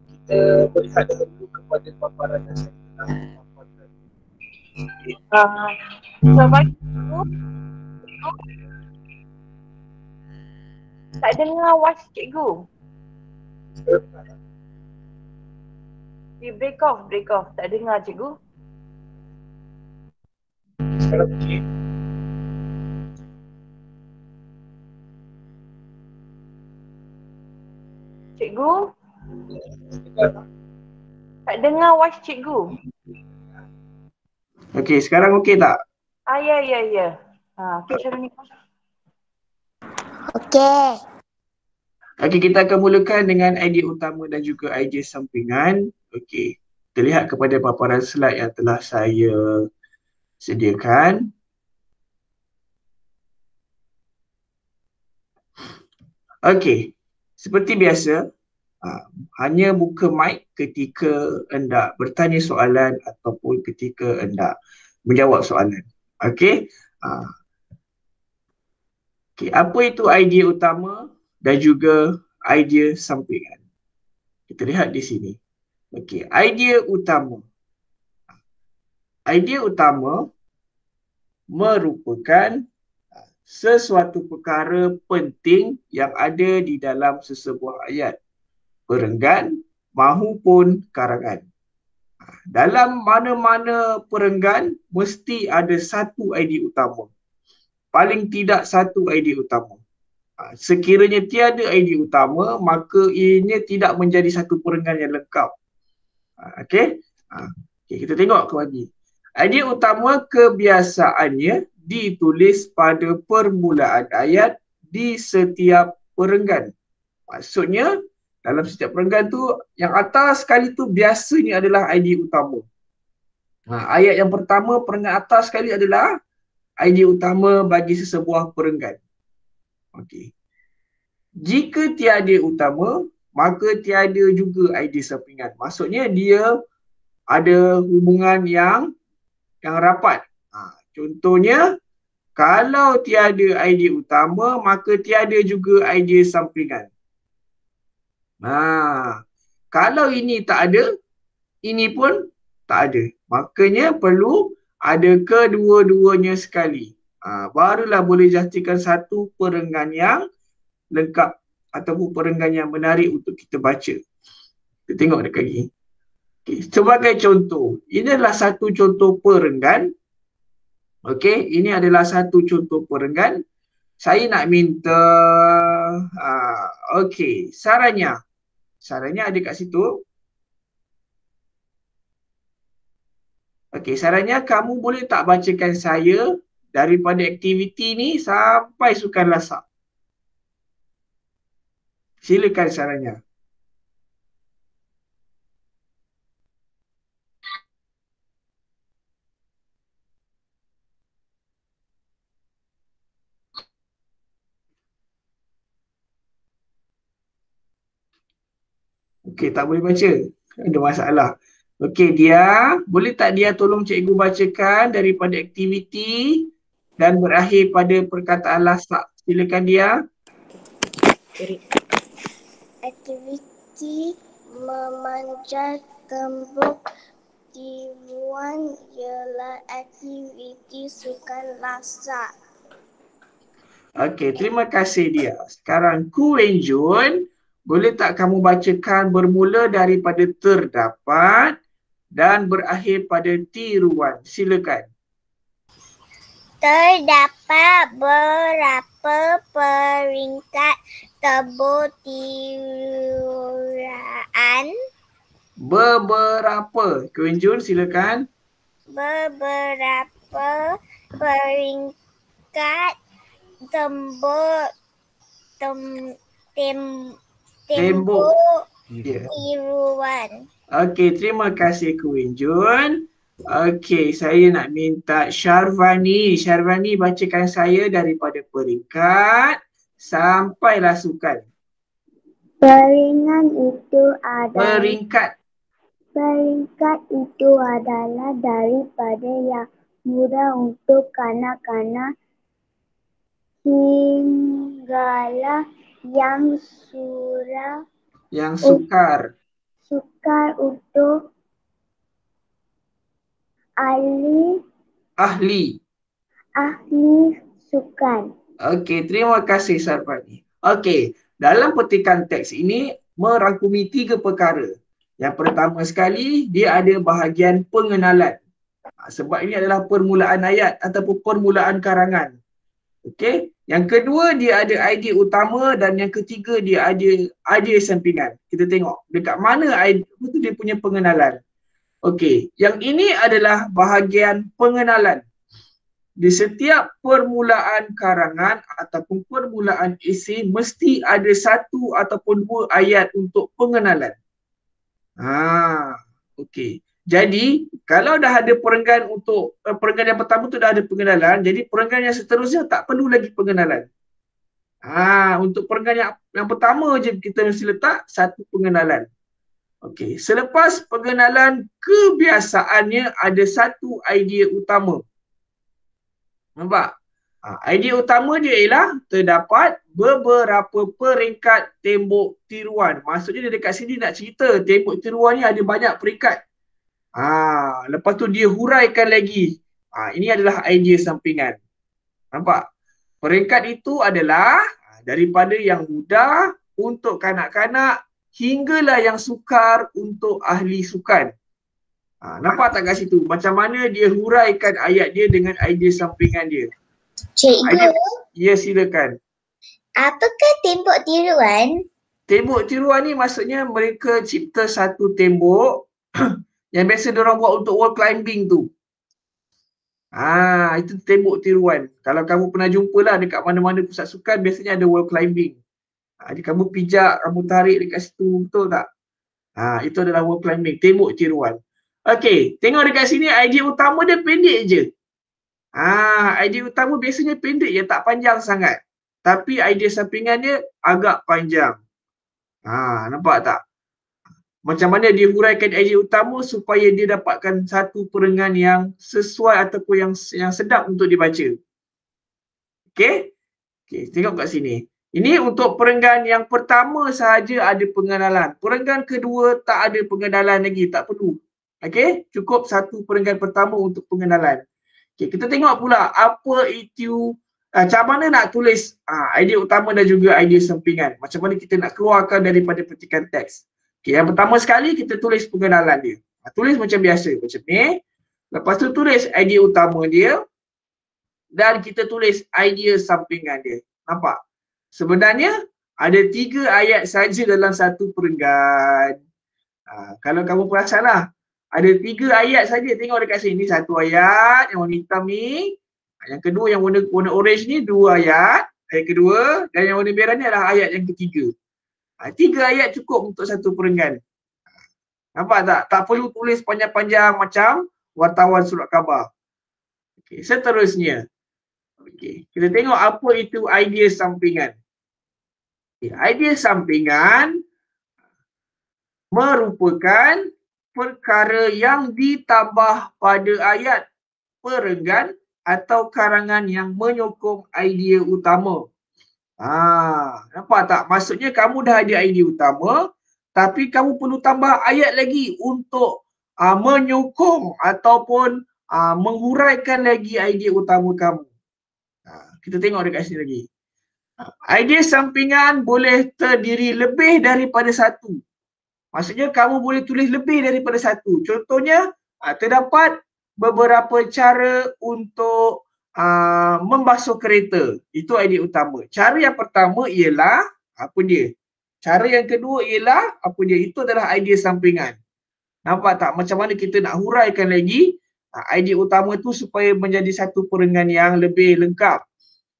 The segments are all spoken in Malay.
Kita melihat dahulu kepada paparan yang saya telah paparkan. Sebab tu tak dengar was cikgu. Dia break off. Tak dengar cikgu. Sekarang okey. Cikgu, tak dengar was cikgu. Okey, sekarang okey tak? Ya. Okey, Syarani. Okey. Okey, kita akan mulakan dengan idea utama dan juga idea sampingan. Okey, kita lihat kepada paparan slide yang telah saya sediakan. Okey, seperti biasa, hanya buka mic ketika hendak bertanya soalan ataupun ketika hendak menjawab soalan. Okey. Okey, apa itu idea utama dan juga idea sampingan? Kita lihat di sini. Okey, idea utama. Idea utama merupakan sesuatu perkara penting yang ada di dalam sesebuah ayat, perenggan mahupun karangan. Dalam mana-mana perenggan mesti ada satu idea utama. Paling tidak satu idea utama. Sekiranya tiada idea utama, maka ianya tidak menjadi satu perenggan yang lengkap. Okey? Okey, kita tengok kembali. Idea utama kebiasaannya ditulis pada permulaan ayat di setiap perenggan. Maksudnya, dalam setiap perenggan tu, yang atas sekali tu biasanya adalah idea utama. Ayat yang pertama, perenggan atas sekali adalah idea utama bagi sesebuah perenggan. Okey. Jika tiada utama, maka tiada juga idea sampingan. Maksudnya dia ada hubungan yang rapat. Contohnya, kalau tiada idea utama, maka tiada juga idea sampingan. Kalau ini tak ada, ini pun tak ada. Makanya perlu ada kedua-duanya sekali. Barulah boleh jadikan satu perenggan yang lengkap ataupun perenggan yang menarik untuk kita baca. Kita tengok dekat ni. Okay. Sebagai contoh, ini adalah satu contoh perenggan. Okey, ini adalah satu contoh perenggan. Saya nak minta, okey, sarannya. Sarannya ada kat situ. Okey, sarannya kamu boleh tak bacakan saya daripada aktiviti ni sampai sukan lasak. Silakan sarannya. Okey, tak boleh baca. Ada masalah. Okey, dia boleh tak dia tolong cikgu bacakan daripada aktiviti dan berakhir pada perkataan lasak. Silakan dia. Aktiviti memanjat tembok tiruan ialah aktiviti sukan lasak. Okey, terima kasih dia. Sekarang Ku Wenjun, boleh tak kamu bacakan bermula daripada terdapat dan berakhir pada tiruan. Silakan. Terdapat berapa peringkat tembok tiruan? Beberapa. Ku Wenjun, silakan. Beberapa peringkat tembok tiruan. Okey, terima kasih Ku Wenjun. Okey, saya nak minta Syarvani. Syarvani bacakan saya daripada peringkat sampailah sukan. Peringkat itu adalah daripada yang mudah untuk kanak-kanak hinggalah yang sukar. sukar untuk ahli Ahli. sukan. Okey, terima kasih Sarfani. Okey, dalam petikan teks ini merangkumi 3 perkara. Yang pertama sekali, dia ada bahagian pengenalan. Sebab ini adalah permulaan ayat ataupun permulaan karangan. Okey. Yang kedua, dia ada idea utama dan yang ketiga, dia ada idea sampingan. Kita tengok dekat mana itu dia punya pengenalan. Okey, yang ini adalah bahagian pengenalan. Di setiap permulaan karangan ataupun permulaan esei mesti ada satu ataupun dua ayat untuk pengenalan. Okey. Jadi, kalau dah ada perenggan untuk perenggan yang pertama tu dah ada pengenalan, jadi perenggan yang seterusnya tak perlu lagi pengenalan. Untuk perenggan yang pertama je kita mesti letak satu pengenalan. Okey, selepas pengenalan kebiasaannya ada satu idea utama. Nampak? Idea utama dia ialah terdapat beberapa peringkat tembok tiruan. Maksudnya dia dekat sini nak cerita tembok tiruan ni ada banyak peringkat. Lepas tu dia huraikan lagi. Ini adalah idea sampingan. Nampak? Peringkat itu adalah daripada yang mudah untuk kanak-kanak hinggalah yang sukar untuk ahli sukan. Nampak tak kat situ? Macam mana dia huraikan ayat dia dengan idea sampingan dia. Cikgu, Ya, silakan. apakah tembok tiruan? Tembok tiruan ni maksudnya mereka cipta satu tembok yang biasa diorang buat untuk wall climbing tu. Itu tembok tiruan. Kalau kamu pernah jumpa lah dekat mana-mana pusat sukan biasanya ada wall climbing. Jadi kamu pijak, kamu tarik dekat situ, betul tak? Itu adalah wall climbing, tembok tiruan. Okey, tengok dekat sini idea utama dia pendek je. Idea utama biasanya pendek je, tak panjang sangat. Tapi idea sampingan dia agak panjang. Nampak tak? Macam mana dia huraikan idea utama supaya dia dapatkan satu perenggan yang sesuai ataupun yang sedap untuk dibaca. Okey? Okey, tengok kat sini. Ini untuk perenggan yang pertama sahaja ada pengenalan. Perenggan kedua tak ada pengenalan lagi, tak perlu. Okey, cukup satu perenggan pertama untuk pengenalan. Okey, kita tengok pula apa itu macam mana nak tulis idea utama dan juga idea sampingan. Macam mana kita nak keluarkan daripada petikan teks. Okey, yang pertama sekali kita tulis pengenalan dia. Tulis macam biasa, macam ni. Lepas tu tulis idea utama dia dan kita tulis idea sampingan dia. Nampak? Sebenarnya ada 3 ayat saja dalam satu perenggan. Kalau kamu perasan lah, ada 3 ayat saja. Tengok dekat sini, satu ayat yang warna hitam ni. Yang kedua yang warna orange ni 2 ayat. Ayat kedua. Dan yang warna merah ni adalah ayat yang ketiga. 3 ayat cukup untuk satu perenggan. Nampak tak? Tak perlu tulis panjang-panjang macam wartawan surat khabar. Okey, seterusnya. Okey, kita tengok apa itu idea sampingan. Idea sampingan merupakan perkara yang ditambah pada ayat perenggan atau karangan yang menyokong idea utama. Nampak tak? Maksudnya kamu dah ada idea utama, tapi kamu perlu tambah ayat lagi untuk menyokong ataupun menghuraikan lagi idea utama kamu. Kita tengok dekat sini lagi. Idea sampingan boleh terdiri lebih daripada satu. Maksudnya kamu boleh tulis lebih daripada satu. Contohnya, terdapat beberapa cara untuk membasuh kereta. Itu idea utama. Cara yang pertama ialah apa dia? Cara yang kedua ialah apa dia? Itu adalah idea sampingan. Nampak tak macam mana kita nak huraikan lagi idea utama tu supaya menjadi satu perenggan yang lebih lengkap.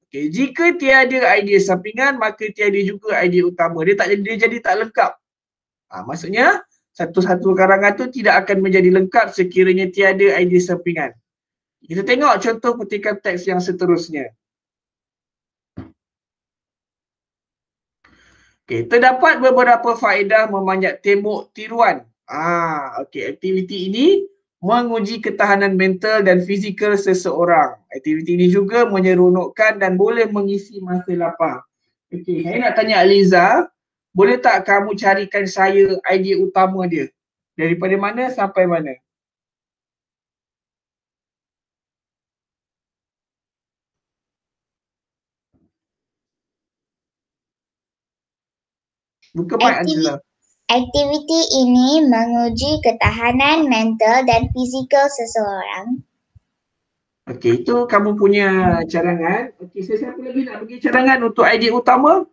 Okay, jika tiada idea sampingan, maka tiada juga idea utama. Dia jadi tak lengkap. Maksudnya, satu-satu karangan tu tidak akan menjadi lengkap sekiranya tiada idea sampingan. Kita tengok contoh petikan teks yang seterusnya. Okay, terdapat beberapa faedah memanjat tembok tiruan. Okey, aktiviti ini menguji ketahanan mental dan fizikal seseorang. Aktiviti ini juga menyeronokkan dan boleh mengisi masa lapang. Okey, saya nak tanya Aliza, boleh tak kamu carikan saya idea utama dia? Daripada mana sampai mana? Buka mic Aliza. Aktiviti ini menguji ketahanan mental dan fizikal seseorang. Okey, itu kamu punya cadangan. Okey, sesiapa lagi nak bagi cadangan untuk idea utama?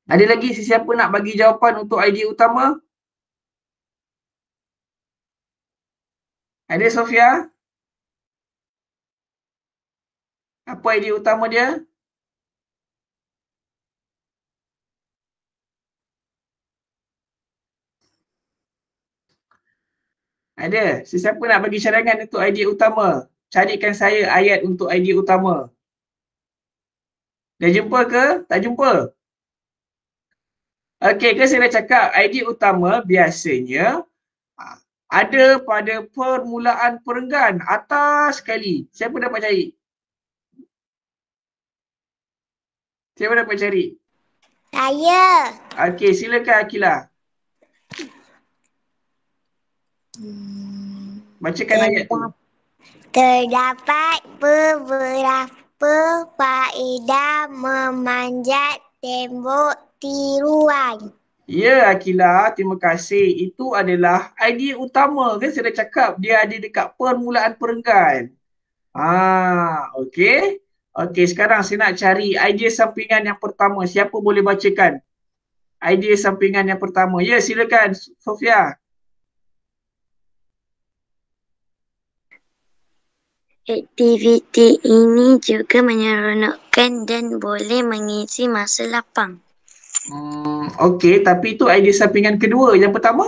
Ada lagi sesiapa nak bagi jawapan untuk idea utama? Ada Sofia? Apa idea utama dia? Ada. Sesiapa nak bagi cadangan untuk idea utama? Carikan saya ayat untuk idea utama. Dah jumpa ke? Tak jumpa? Okey, kan saya dah cakap idea utama biasanya ada pada permulaan perenggan atas sekali. Siapa dapat cari? Siapa dapat cari? Saya. Okey, silakan Akilah. Bacakan ayat tu. Terdapat beberapa faedah memanjat tembok tiruan. Ya, Akilah, terima kasih. Itu adalah idea utama. Kan saya dah cakap dia ada dekat permulaan perenggan. Okey. Okey, sekarang saya nak cari idea sampingan yang pertama. Siapa boleh bacakan idea sampingan yang pertama? Ya, silakan Sofia. Aktiviti ini juga menyeronokkan dan boleh mengisi masa lapang. Okey, tapi itu idea sampingan kedua. Yang pertama?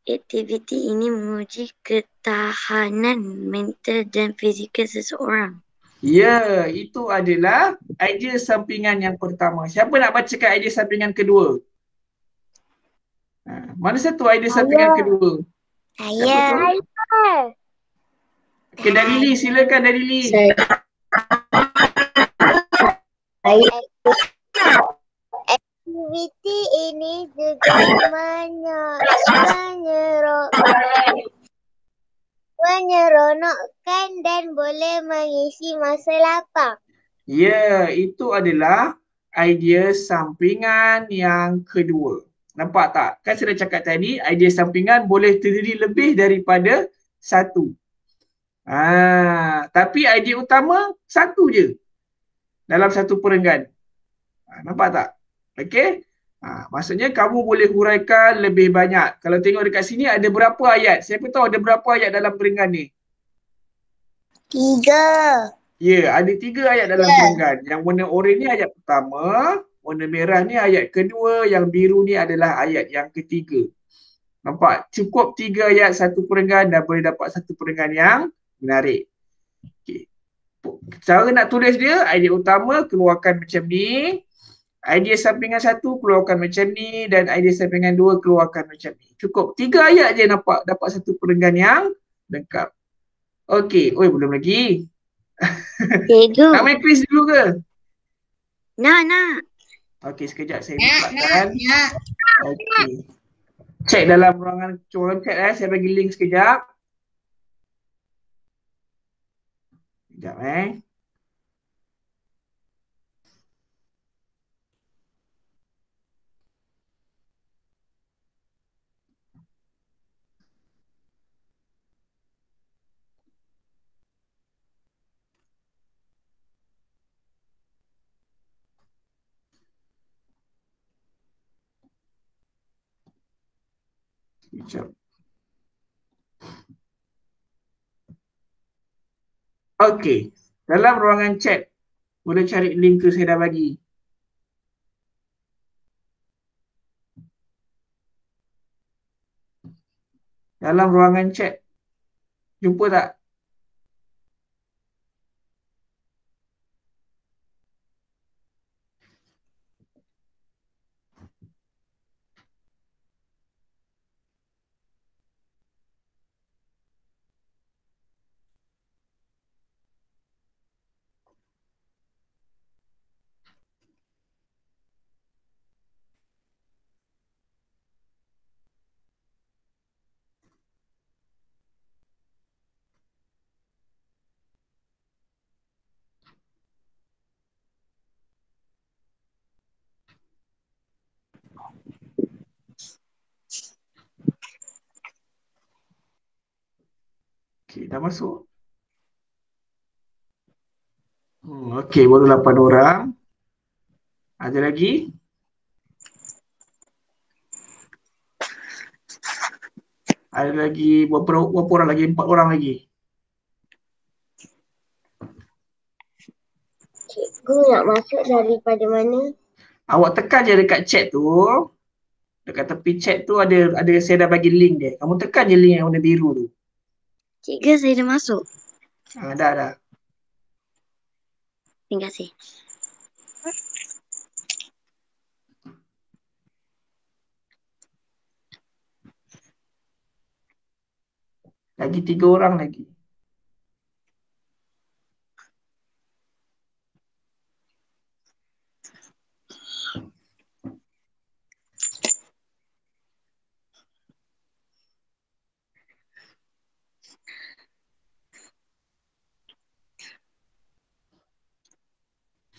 Aktiviti ini menguji ketahanan mental dan fizikal seseorang. Ya, itu adalah idea sampingan yang pertama. Siapa nak bacakan idea sampingan kedua? Mana satu idea sampingan kedua? Saya. Okey, Dalili, silakan Dalili. Aktiviti ini juga menyeronokkan dan boleh mengisi masa lapang. Ya, itu adalah idea sampingan yang kedua. Nampak tak? Kan saya dah cakap tadi, idea sampingan boleh terdiri lebih daripada satu. Tapi idea utama satu je dalam satu perenggan. Nampak tak? Okey? Maksudnya kamu boleh huraikan lebih banyak. Kalau tengok dekat sini ada berapa ayat? Siapa tahu ada berapa ayat dalam perenggan ni? 3. Ya, ada 3 ayat dalam perenggan. Yang warna oranye ni ayat pertama, warna merah ni ayat kedua, yang biru ni adalah ayat yang ketiga. Nampak? Cukup 3 ayat satu perenggan dan boleh dapat satu perenggan yang menarik. Okay. Cara nak tulis dia, idea utama keluarkan macam ni, idea sampingan satu keluarkan macam ni, dan idea sampingan dua keluarkan macam ni. Cukup 3 ayat je nampak dapat satu perenggan yang lengkap. Okey, belum lagi. Cikgu. Nak main quiz dulu ke? Nak. Okey, sekejap saya bukakan. Okey. Cek dalam ruangan chat saya bagi link sekejap. Sekejap Sekejap. Okey. Dalam ruangan chat boleh cari link tu saya dah bagi. Dalam ruangan chat. Jumpa tak? Okey, dah masuk. Okey, baru 8 orang. Ada lagi? Ada lagi berapa orang lagi? 4 orang lagi. Cikgu nak masuk daripada mana? Awak tekan je dekat chat tu. Dekat tepi chat tu ada saya dah bagi link dia. Kamu tekan je link yang warna biru tu. Cikgu, saya dah masuk. Dah. Terima kasih. Lagi 3 orang lagi.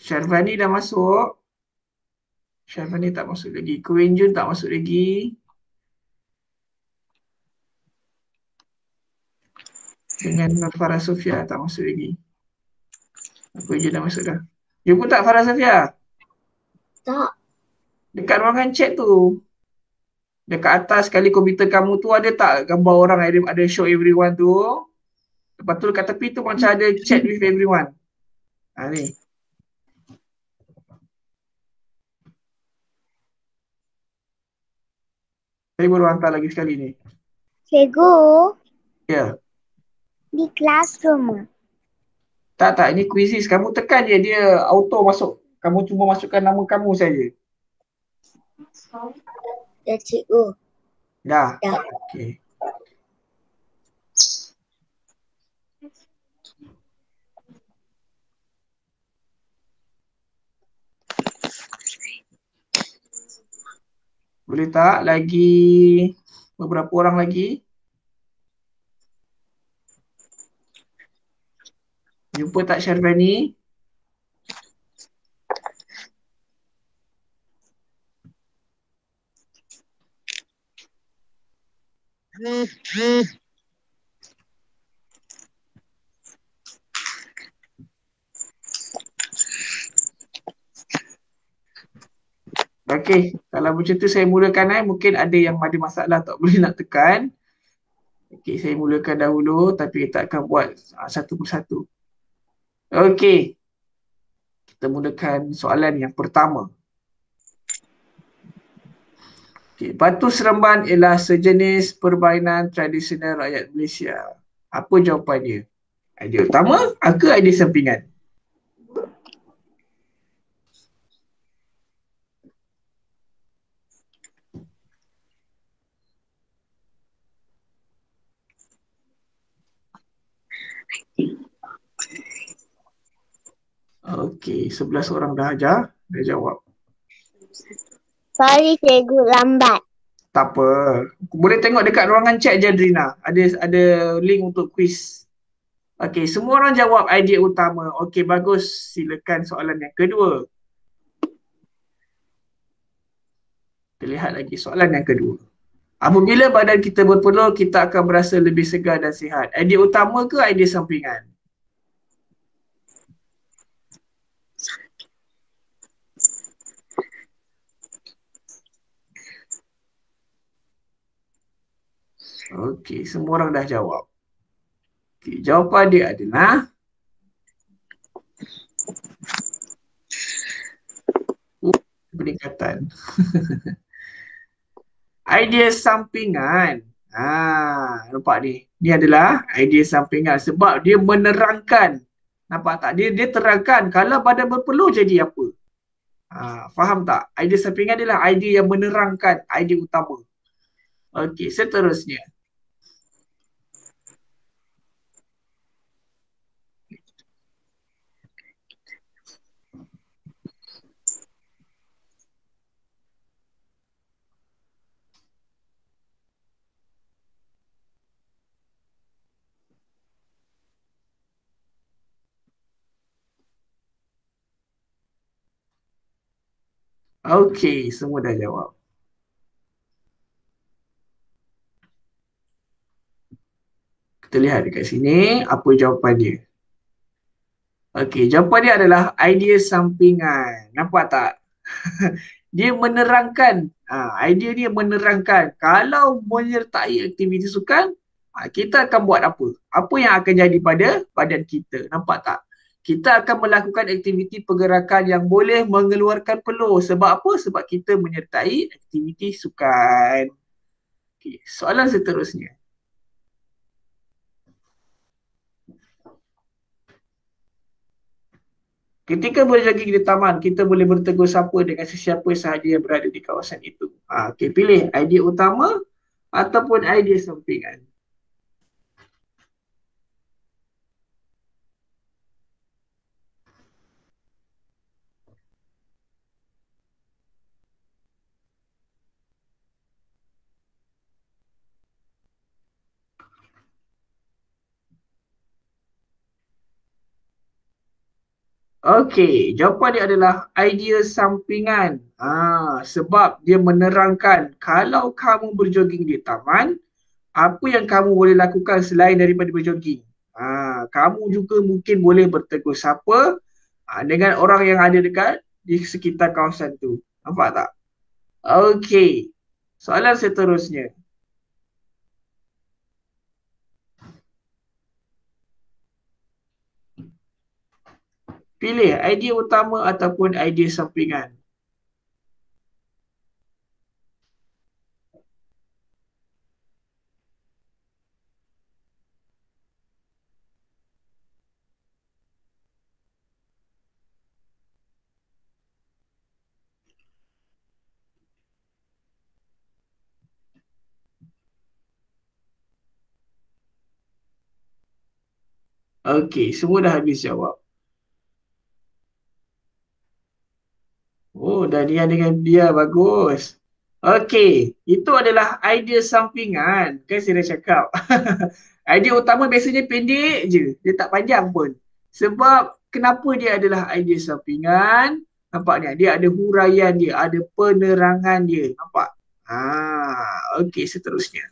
Syarfani dah masuk. Syarfani tak masuk lagi. Queen Jun tak masuk lagi. Dengan Farah Sofia tak masuk lagi. Queen Jun dah masuk dah. Jumpa tak Farah Sofia? Tak. Dekat ruangan chat tu. Dekat atas sekali komputer kamu tu ada tak gambar orang ada show everyone tu. Lepas tu dekat tepi tu macam ada chat with everyone. Ni. Saya baru hantar lagi sekali ni. Cikgu, Ya. di classroom. Tak. Ini quizzes. Kamu tekan je dia auto masuk. Kamu cuma masukkan nama kamu saja. Ya, cikgu. Dah. Dah. Okey. Boleh tak lagi beberapa orang lagi? Jumpa tak Syarfani? Okey, kalau macam tu saya mulakan mungkin ada yang ada masalah tak boleh nak tekan. Okey, saya mulakan dahulu tapi kita akan buat satu persatu. Okey. Kita mulakan soalan yang pertama. Okay. Batu Seremban ialah sejenis permainan tradisional rakyat Malaysia. Apa jawapannya? Idea utama atau idea sampingan? Okey, 11 orang dah ajar. Dah jawab. Sorry, cikgu lambat. Tak apa. Boleh tengok dekat ruangan chat je, Adrina. Ada link untuk quiz. Okey, semua orang jawab idea utama. Okey, bagus. Silakan soalan yang kedua. Kita lihat lagi soalan yang kedua. Apabila badan kita berpeluh, kita akan berasa lebih segar dan sihat. Idea utama ke idea sampingan? Okey, semua orang dah jawab. Okey, jawapan dia adalah peningkatan. Idea sampingan. Nampak ni. Ni adalah idea sampingan sebab dia menerangkan. Nampak tak? Dia terangkan kalau badan berpeluh jadi apa. Faham tak? Idea sampingan adalah idea yang menerangkan idea utama. Okey, seterusnya. Okey, semua dah jawab. Kita Kita lihat dekat sini apa jawapan dia. Okey, jawapan dia adalah idea sampingan. Nampak tak? Dia menerangkan, idea dia menerangkan kalau menyertai aktiviti sukan, kita akan buat apa? Apa yang akan jadi pada badan kita? Nampak tak? Kita akan melakukan aktiviti pergerakan yang boleh mengeluarkan peluh. Sebab apa? Sebab kita menyertai aktiviti sukan. Okay, soalan seterusnya. Ketika berjogging di taman, kita boleh bertegur sapa dengan sesiapa sahaja yang berada di kawasan itu. Okay, pilih idea utama ataupun idea sampingan. Okey, jawapan dia adalah idea sampingan. Sebab dia menerangkan kalau kamu berjoging di taman, apa yang kamu boleh lakukan selain daripada berjoging? Kamu juga mungkin boleh bertegur sapa dengan orang yang ada dekat di sekitar kawasan tu. Nampak tak? Okey. Soalan seterusnya. Pilih idea utama ataupun idea sampingan. Okey, semua dah habis jawab. Oh, dah dia dengan dia, bagus. Okey, itu adalah idea sampingan. Kan saya dah cakap. Idea utama biasanya pendek je. Dia tak panjang pun. Sebab kenapa dia adalah idea sampingan? Nampaknya dia ada huraian dia, ada penerangan dia. Nampak? Okey, seterusnya.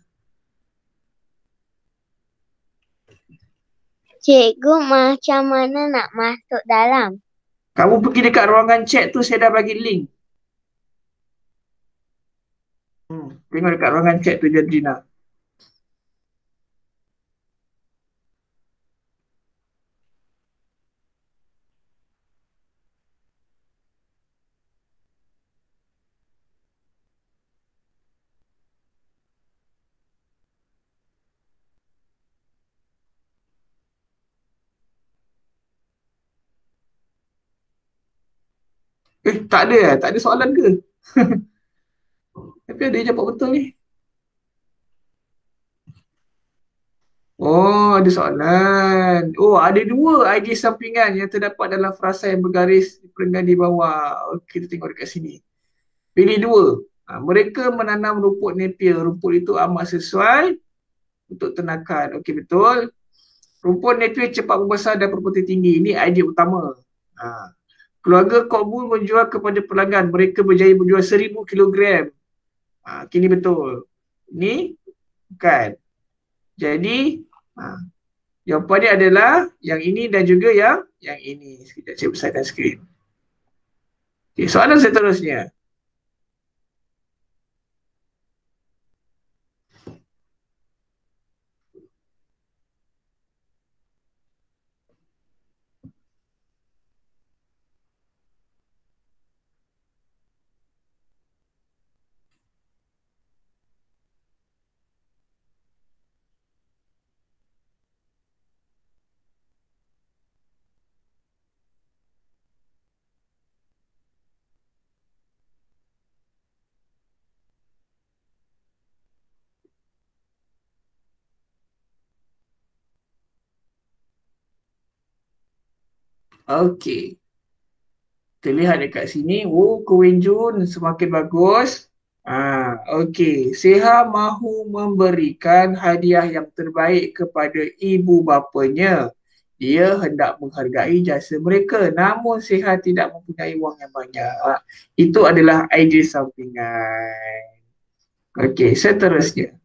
Cikgu, macam mana nak masuk dalam? Kamu pergi dekat ruangan chat tu, saya dah bagi link. Tengok dekat ruangan chat tu, Jadrina. Tak ada Tak ada soalan ke? Tapi ada jawab betul ni. Oh, ada soalan. Oh, ada dua idea sampingan yang terdapat dalam frasa yang bergaris perenggan di bawah. Okey, kita tengok dekat sini. Pilih dua. Mereka menanam rumput Napier. Rumput itu amat sesuai untuk ternakan. Okey, betul. Rumput Napier cepat membesar dan berputih tinggi. Ini idea utama. Keluarga Kokbul menjual kepada pelanggan. Mereka berjaya menjual 1,000 kilogram. Kini betul. Ini bukan. Jadi, jawapan dia adalah yang ini dan juga yang ini. Sekejap saya besarkan skrin. Okay, soalan seterusnya. Okey. Kita lihat dekat sini. Oh, Kuin Jun semakin bagus. Okey. Seha mahu memberikan hadiah yang terbaik kepada ibu bapanya. Dia hendak menghargai jasa mereka. Namun Seha tidak mempunyai wang yang banyak. Itu adalah idea sampingan. Okey, seterusnya.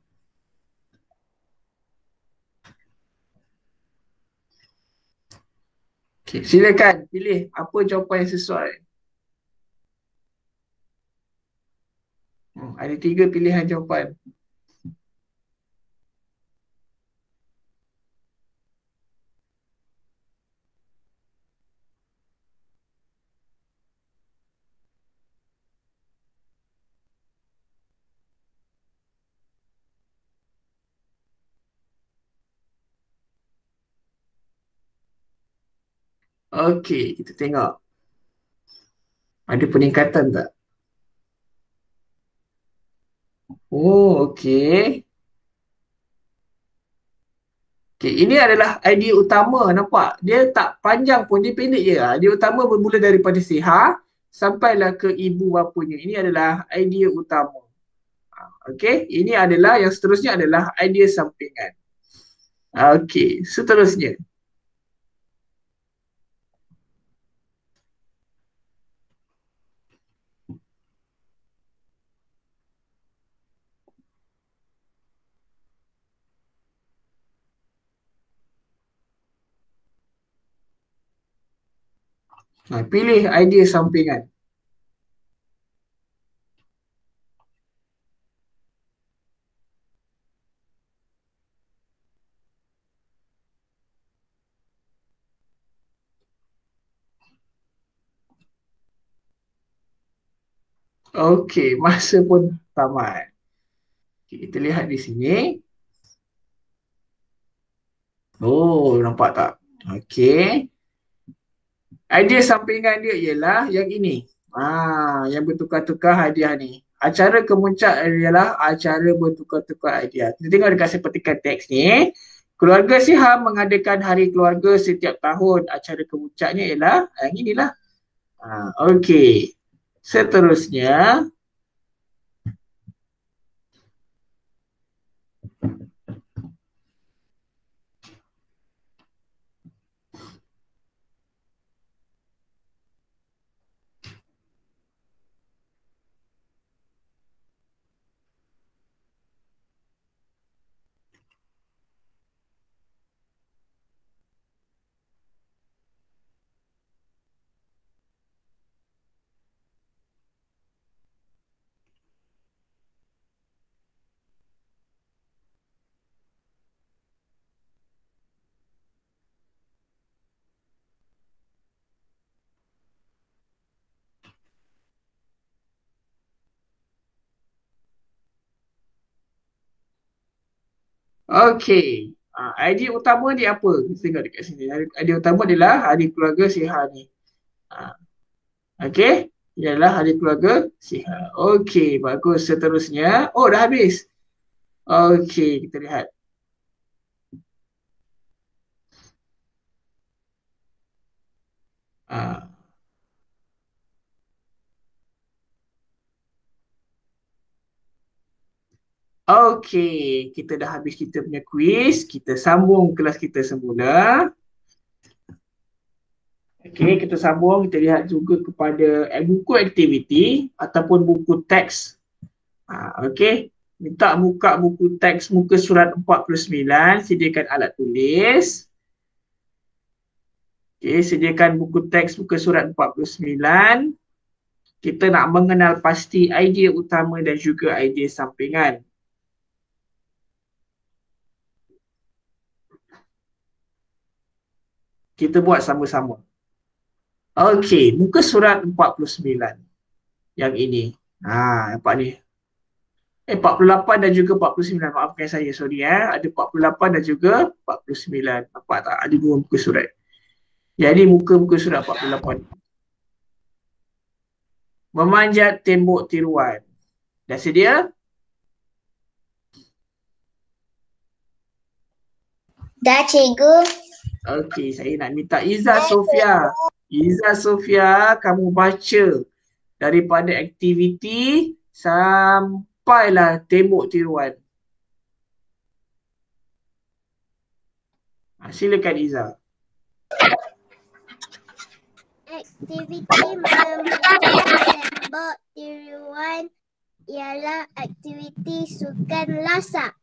Okay, silakan pilih apa jawapan yang sesuai. Ada 3 pilihan jawapan. Okey, kita tengok. Ada peningkatan tak? Oh, okey. Okey, ini adalah idea utama, nampak? Dia tak panjang pun, dia pendek je. Idea utama bermula daripada Siha sampailah ke ibu bapanya. Ini adalah idea utama. Okey, ini adalah yang seterusnya adalah idea sampingan. Okey, seterusnya. Pilih idea sampingan. Okey, masa pun tamat. Okay, kita lihat di sini. Oh, nampak tak? Okey. Idea sampingan dia ialah yang ini. Yang bertukar-tukar hadiah ni. Acara kemuncak ialah acara bertukar-tukar hadiah. Kita tengok dekat saya petikan teks ni. Keluarga Siham mengadakan hari keluarga setiap tahun. Acara kemuncaknya ialah yang inilah. Okey. Seterusnya. Okey. Idea utama dia apa? Kita tengok dekat sini. Idea utama adalah hari keluarga Siha ni. Okey. Ialah hari keluarga Siha. Okey, bagus. Seterusnya. Oh, dah habis. Okey, kita lihat. Ah. Okey, kita dah habis kita punya quiz. Kita sambung kelas kita semula. Okey, kita sambung. Kita lihat juga kepada buku aktiviti ataupun buku teks. Okey, minta buka buku teks muka surat 49. Sediakan alat tulis. Okey, sediakan buku teks muka surat 49. Kita nak mengenal pasti idea utama dan juga idea sampingan. Kita buat sama-sama. Okey, muka surat 49. Yang ini. Nampak ni. 48 dan juga 49. Maafkan saya, sorry. Ada 48 dan juga 49. Nampak tak? Ada 2 muka surat. Jadi muka surat 48. Memanjat tembok tiruan. Dah sedia? Dah, cikgu. Okey, saya nak minta Iza Sofia. Iza Sofia, kamu baca daripada aktiviti sampailah tembok tiruan. Silakan Iza. Aktiviti memanjat tembok tiruan ialah aktiviti sukan lasak.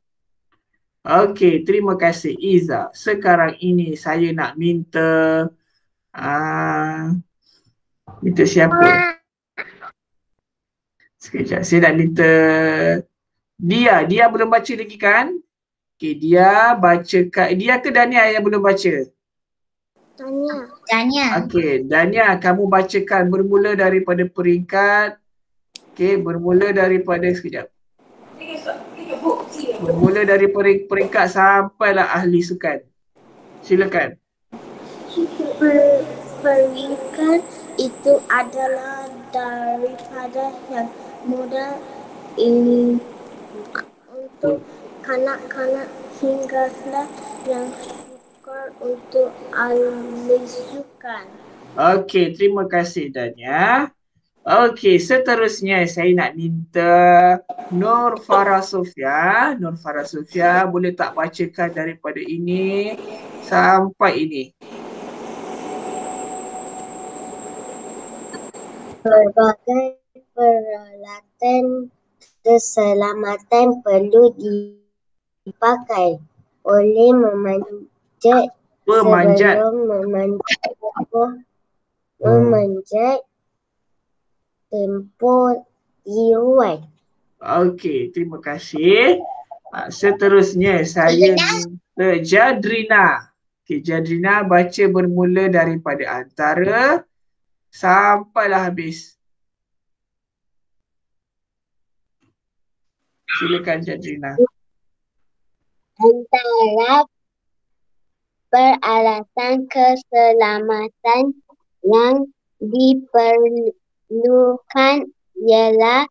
Okey, terima kasih Iza. Sekarang ini saya nak minta Minta siapa? Sekejap, saya nak minta Dia belum baca lagi kan? Okey, dia bacakan. Dia ke Dania yang belum baca? Tanya. Okey, Dania, kamu bacakan bermula daripada peringkat. Okey, bermula daripada sekejap. Bermula dari peringkat sampailah ahli sukan. Silakan. Peringkat itu adalah daripada yang mudah ini untuk kanak-kanak hinggalah yang sukar untuk ahli sukan. Okey, terima kasih Dania. Okey, seterusnya saya nak minta Nur Farah Sofia. Nur Farah Sofia, boleh tak bacakan daripada ini sampai ini? Berbagai peralatan keselamatan perlu dipakai oleh memanjat Pemanjat. sebelum memanjat tempoh tiruan. Okey, terima kasih. Seterusnya saya minta Jadrina. Okey, Jadrina baca bermula daripada antara sampailah habis. Silakan Jadrina. Antara peralatan keselamatan yang diperlukan ialah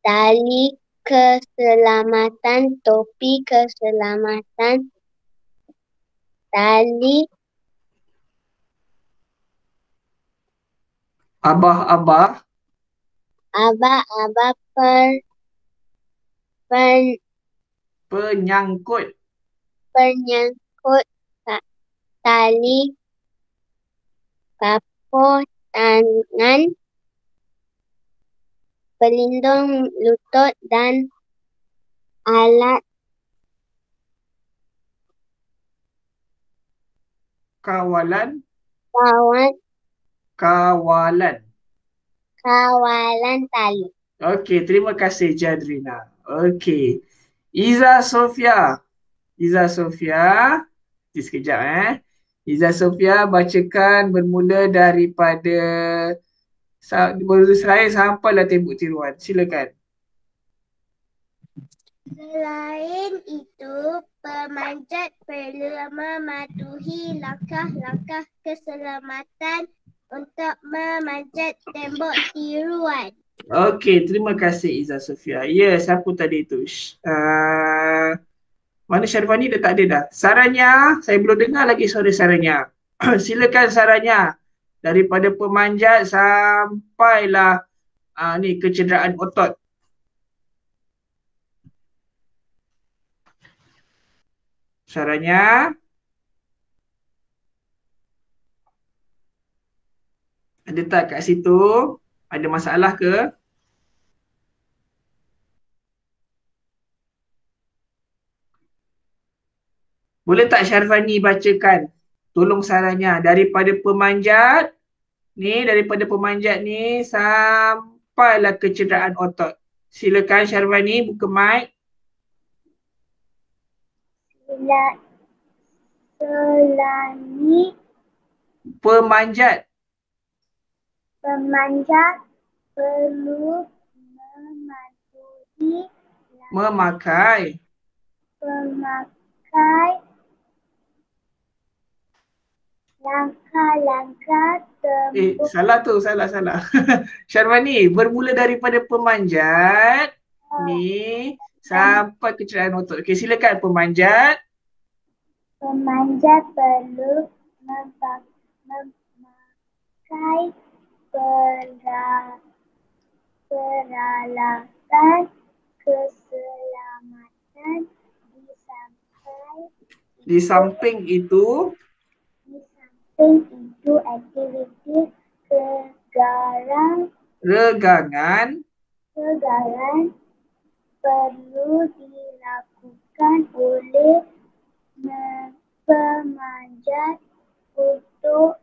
tali keselamatan, topi keselamatan, tali Abah-abah. abah-abah Penyangkut. penyangkut tali kapur tangan, pelindung lutut dan alat Kawalan. kawalan tali. Okey, terima kasih Jadrina. Okey. Iza Sofia. Iza Sofia. Sekejap Iza Sofia bacakan bermula daripada saya sampailah tembok tiruan. Silakan. Selain itu, pemanjat perlu mematuhi langkah-langkah keselamatan untuk memanjat tembok tiruan. Okey, terima kasih Iza Sofia. Ya, siapa tadi itu? Mana Syarifani dia tak ada dah. Saranya, saya belum dengar lagi suara Saranya. Silakan Saranya. Daripada pemanjat sampailah ni kecederaan otot. Saranya. Ada tak kat situ? Ada masalah ke? Boleh tak Syarifani bacakan? Tolong Saranya. Daripada pemanjat ni sampailah kecederaan otot. Silakan Syarifani buka mic. Selani Pemanjat. Perlu Memakai. memakai langkah-langkah Salah tu, salah. Syarifani, bermula daripada pemanjat ni sampai kecederaan otot. Okey, silakan pemanjat. Pemanjat perlu memakai peralatan keselamatan Di samping itu aktiviti regangan perlu dilakukan oleh pemanjat untuk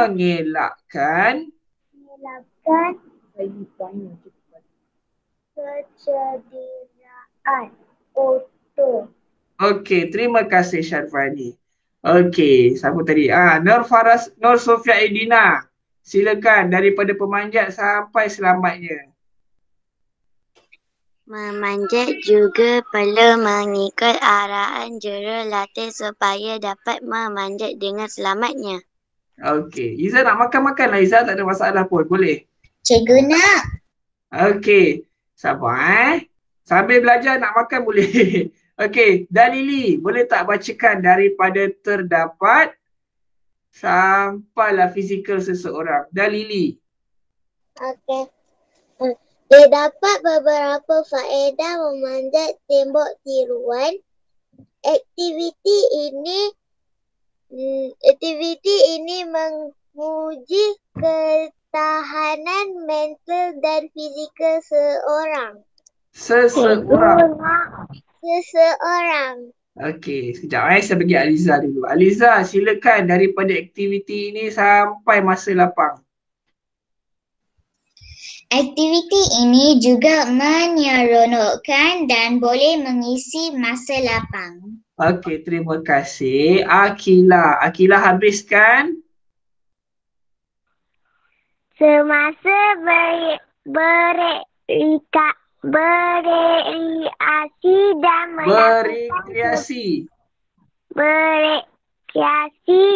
mengelakkan kecederaan otot. Okey, terima kasih Syarfani. Okey, siapa tadi? Nur Sofia Edina. Silakan daripada pemanjat sampai selamatnya. Memanjat juga perlu mengikut arahan jurulatih supaya dapat memanjat dengan selamatnya. Okey, Izzah nak makan-makanlah Izzah, tak ada masalah pun. Boleh. Cikgu nak. Okey, sabar Sambil belajar nak makan boleh. Okey, Dalili, boleh tak bacakan daripada terdapat sampailah fizikal seseorang. Dalili. Okey. Terdapat beberapa faedah memanjat tembok tiruan. Aktiviti ini menguji ketahanan mental dan fizikal seseorang. Okey, sekejap saya bagi Aliza dulu. Aliza, silakan daripada aktiviti ini sampai masa lapang. Aktiviti ini juga menyeronokkan dan boleh mengisi masa lapang. Okey, terima kasih. Akila. Akila habiskan? Semasa berekreasi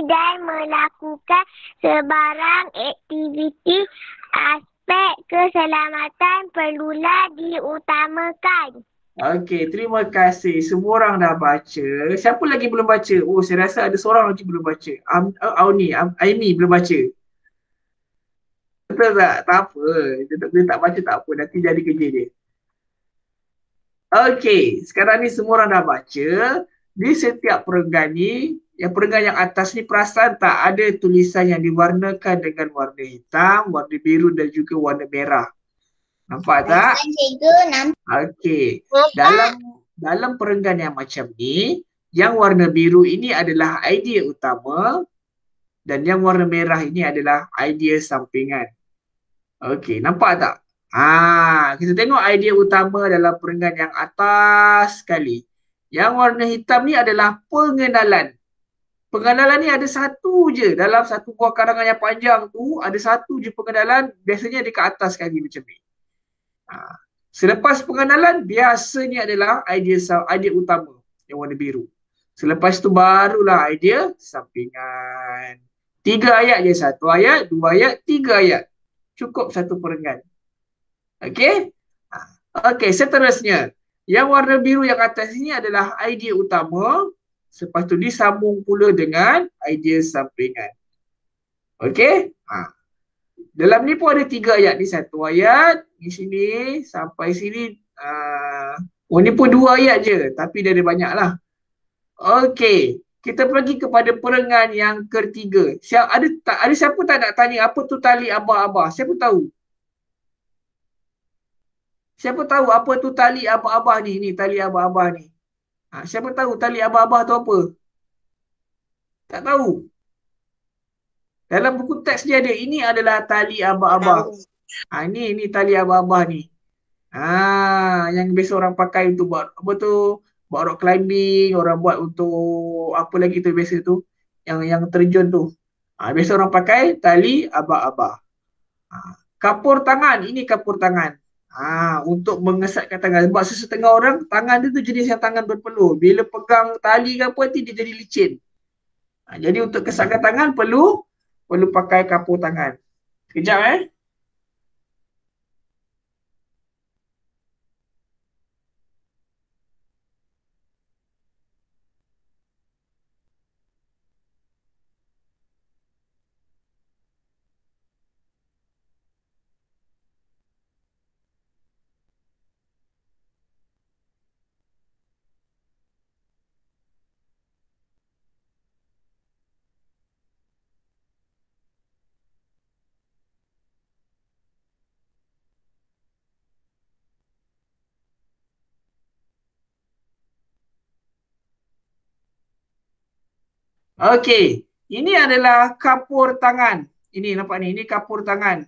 dan melakukan sebarang aktiviti, aspek keselamatan perlulah diutamakan. Okey, terima kasih. Semua orang dah baca. Siapa lagi belum baca? Oh, saya rasa ada seorang lagi belum baca. Aimi belum baca. Betul tak? Tak apa. Dia tak baca tak apa. Nanti jadi kerja dia. Okey, sekarang ni semua orang dah baca. Di setiap perenggan ni, perenggan yang atas ni perasan tak ada tulisan yang diwarnakan dengan warna hitam, warna biru dan juga warna merah. Nampak tak? Cikgu, nampak. Okey. Dalam perenggan yang macam ni, yang warna biru ini adalah idea utama dan yang warna merah ini adalah idea sampingan. Okey, nampak tak? Kita tengok idea utama dalam perenggan yang atas sekali. Yang warna hitam ni adalah pengenalan. Pengenalan ni ada satu je. Dalam satu buah karangan yang panjang tu, ada satu je pengenalan. Biasanya dekat atas sekali macam ni. Selepas pengenalan, biasanya adalah idea utama yang warna biru. Selepas tu barulah idea sampingan. 3 ayat je. 1 ayat, 2 ayat, 3 ayat. Cukup satu perenggan. Okey? Okey, seterusnya. Yang warna biru yang atas ini adalah idea utama. Lepas tu disambung pula dengan idea sampingan. Okey? Dalam ni pun ada 3 ayat. Ni 1 ayat. Di sini sampai sini. Ni pun 2 ayat je. Tapi dia ada banyak lah. Okey. Kita pergi kepada perenggan yang ketiga. Ada siapa tak nak tanya apa tu tali abah-abah? Siapa tahu? Siapa tahu apa tu tali abah-abah ni? Ni tali abah-abah ni. Siapa tahu tali abah-abah tu apa? Tak tahu. Dalam buku teks dia ada. Ini adalah tali abah-abah. Ni tali abah-abah ni. Yang biasa orang pakai untuk buat apa tu? Buat rock climbing, orang buat untuk apa lagi tu biasa tu? Yang terjun tu. Biasa orang pakai tali abah-abah. Kapur tangan, ini kapur tangan. Untuk mengesatkan tangan. Sebab sesetengah orang, tangan dia tu jenis yang tangan berpeluh. Bila pegang tali ke apa, dia jadi licin. Jadi untuk kesatkan tangan, perlu pakai kapur tangan. Sekejap Okey, ini adalah kapur tangan. Ini nampak ni, ini kapur tangan.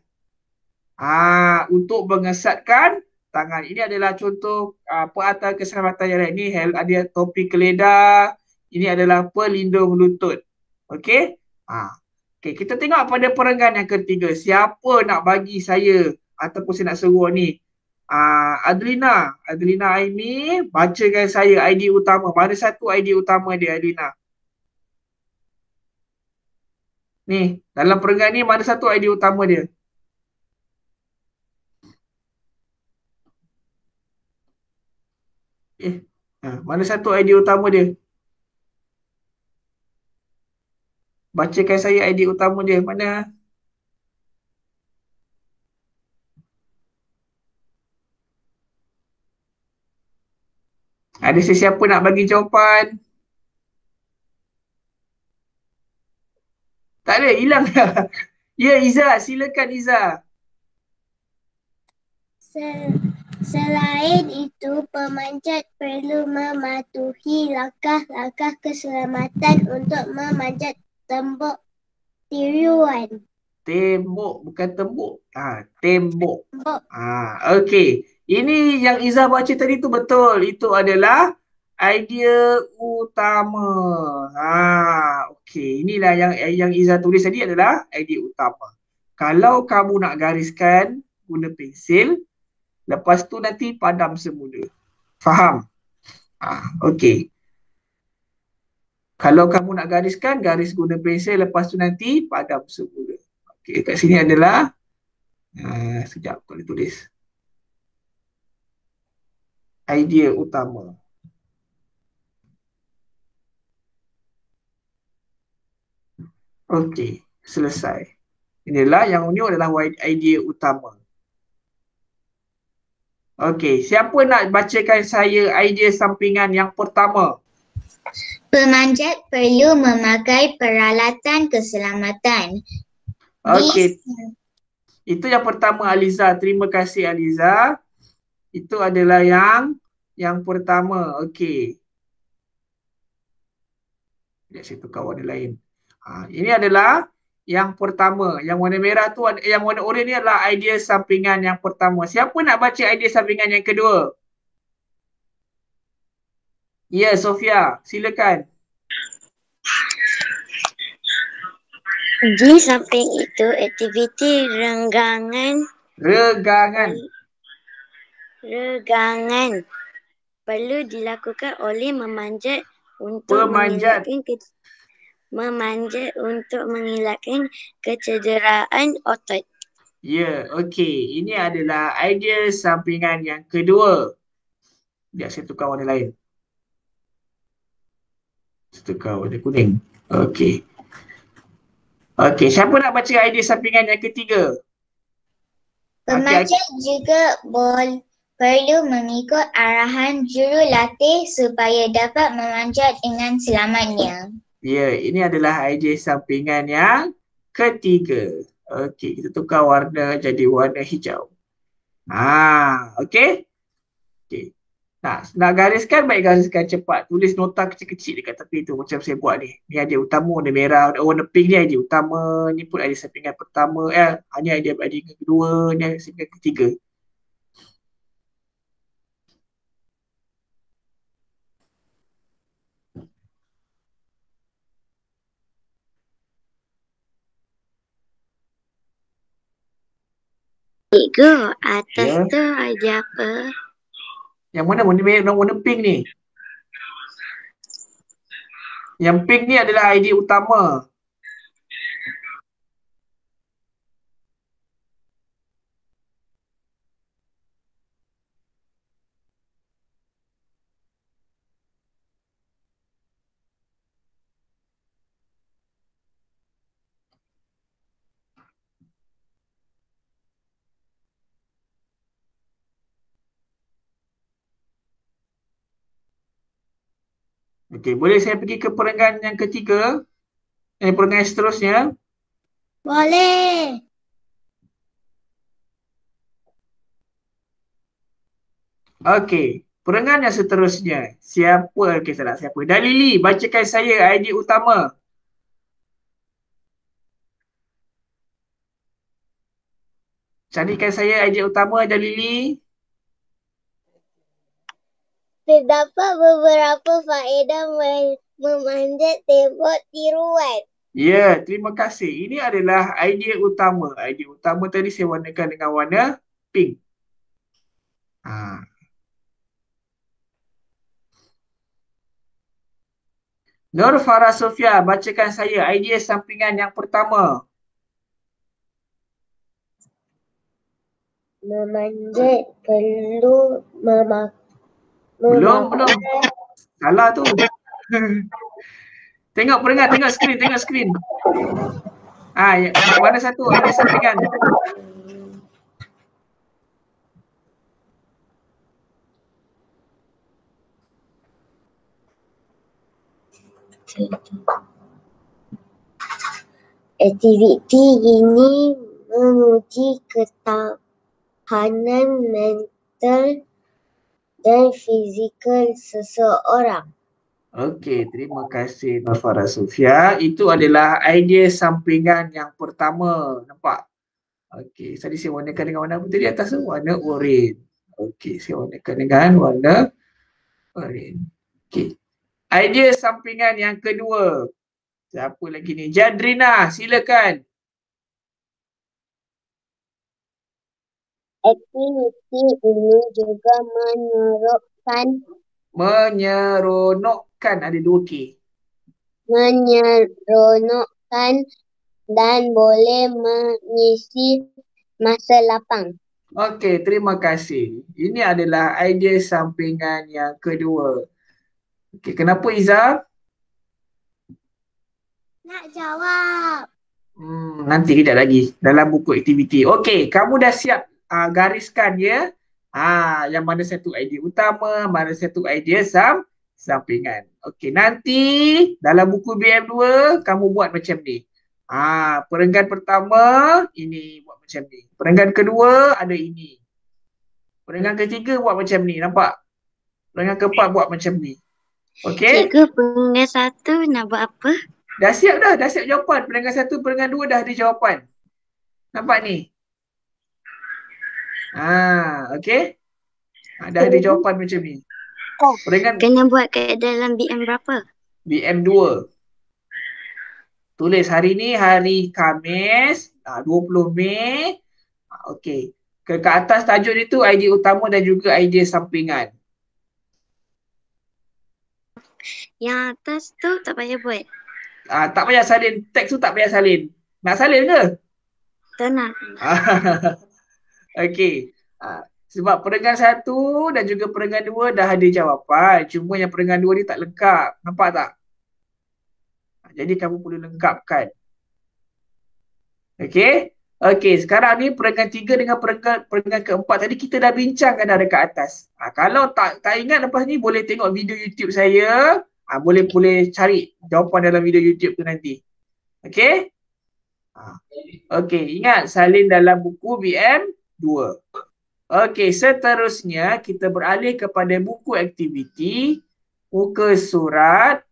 Untuk mengesatkan tangan. Ini adalah contoh peralatan keselamatan yang lain. Ini ada topi keledar. Ini adalah pelindung lutut. Okey? Okey, kita tengok pada perenggan yang ketiga. Siapa nak bagi saya ataupun saya nak seruah ni? Adlina Aimi, bacakan saya idea utama. Mana satu idea utama dia, Adlina? Ni, dalam perenggan ni mana satu idea utama dia? Mana satu idea utama dia? Bacakan saya idea utama dia. Mana? Ada sesiapa nak bagi jawapan? Tak ada, hilang dah. Ya, Iza, silakan Iza. Selain itu, pemanjat perlu mematuhi langkah-langkah keselamatan untuk memanjat tembok tiruan. Tembok, bukan tembok. Tembok. Tembok. Okey. Ini yang Iza baca tadi tu betul. Itu adalah idea utama. Okey. Inilah yang Iza tulis tadi adalah idea utama. Kalau kamu nak gariskan, guna pensil. Lepas tu nanti padam semula. Faham? Okey. Kalau kamu nak gariskan, garis guna pensil. Lepas tu nanti padam semula. Okey, kat sini adalah sekejap boleh tulis. Idea utama. Okey, selesai. Inilah yang ini adalah idea utama. Okey, siapa nak bacakan saya idea sampingan yang pertama? Pemanjat perlu memakai peralatan keselamatan. Okey. Itu yang pertama, Aliza. Terima kasih, Aliza. Itu adalah yang pertama. Okey. Saya tukar warna lain. Ini adalah yang pertama. Yang warna merah tu, yang warna oranye ni adalah idea sampingan yang pertama. Siapa nak baca idea sampingan yang kedua? Ya, Sofia. Silakan. Di samping itu, aktiviti regangan perlu dilakukan oleh memanjat untuk mengelakkan kecederaan otot. Ya, okey. Ini adalah idea sampingan yang kedua. Biar saya tukar warna lain. Saya tukar warna kuning. Okey. Okey, siapa nak baca idea sampingan yang ketiga? Pemanjat juga perlu mengikut arahan jurulatih supaya dapat memanjat dengan selamatnya. Ya, ini adalah idea sampingan yang ketiga. Okey, kita tukar warna jadi warna hijau. Okey. Okey. Nak gariskan, baik gariskan cepat. Tulis nota kecil-kecil dekat tepi tu macam saya buat ni. Ni idea utama, warna merah, warna pink ni idea utama. Ni pun idea sampingan pertama. Ni idea kedua, ni idea sampingan ketiga. Cikgu, atas tu idea apa? Yang mana warna merah, warna pink ni? Yang pink ni adalah idea utama. Okey, boleh saya pergi ke perenggan yang ketiga? Perenggan yang seterusnya? Boleh. Okey, perenggan yang seterusnya. Siapa? Okey, saya nak siapa? Dalili, bacakan saya idea utama. Carikan saya idea utama, Jalili. Terdapat beberapa faedah memanjat tembok tiruan. Ya, terima kasih. Ini adalah idea utama. Idea utama tadi saya warnakan dengan warna pink. Nur Farah Sofia, bacakan saya idea sampingan yang pertama. Memanjat perlu Belum. Salah tu. Tengok perengat, tengok skrin. Mana satu idea sampingan? Aktiviti ini menguji ketahanan mental dan fizikal seseorang. Okey, terima kasih Nur Farah Sofia. Itu adalah idea sampingan yang pertama. Nampak? Okey, tadi saya warnakan dengan warna apa tadi atas tu? Warna oranye. Okey, saya warnakan dengan warna oranye. Okey. Idea sampingan yang kedua. Siapa lagi ni? Jadrina, silakan. Aktiviti ini juga Menyeronokkan, ada 2 K. menyeronokkan dan boleh mengisi masa lapang. Okey, terima kasih. Ini adalah idea sampingan yang kedua. Okey, kenapa Iza? Nak jawab. Nanti kejap lagi dalam buku aktiviti. Okey, kamu dah siap gariskan ya. Yang mana satu idea utama, mana satu idea sampingan. Okey, nanti dalam buku BM2 kamu buat macam ni. Perenggan pertama ini buat macam ni. Perenggan kedua ada ini. Perenggan ketiga buat macam ni, nampak? Perenggan keempat buat macam ni. Okey? Cikgu, perenggan 1 nak buat apa? Dah siap jawapan. Perenggan 1, perenggan 2 dah ada jawapan. Nampak ni? Okey? Dah ada jawapan macam ni. Perenggan Kena buat kat dalam BM berapa? BM2. Tulis hari ni hari Khamis, 20 Mei. Okey. Ke atas tajuk itu idea utama dan juga idea sampingan. Yang atas tu tak payah buat. Tak payah salin. Teks tu tak payah salin. Nak salin ke? Tak nak. Okey. Sebab perenggan 1 dan juga perenggan 2 dah ada jawapan. Cuma yang perenggan 2 ni tak lengkap. Nampak tak? Jadi kamu perlu lengkapkan. Okey? Okey, sekarang ni perenggan 3 dengan perenggan keempat tadi kita dah bincangkan dah dekat atas. Kalau tak ingat lepas ni boleh tengok video YouTube saya. Boleh cari jawapan dalam video YouTube tu nanti. Okey? Okey, ingat salin dalam buku BM2. Okey, seterusnya kita beralih kepada buku aktiviti muka surat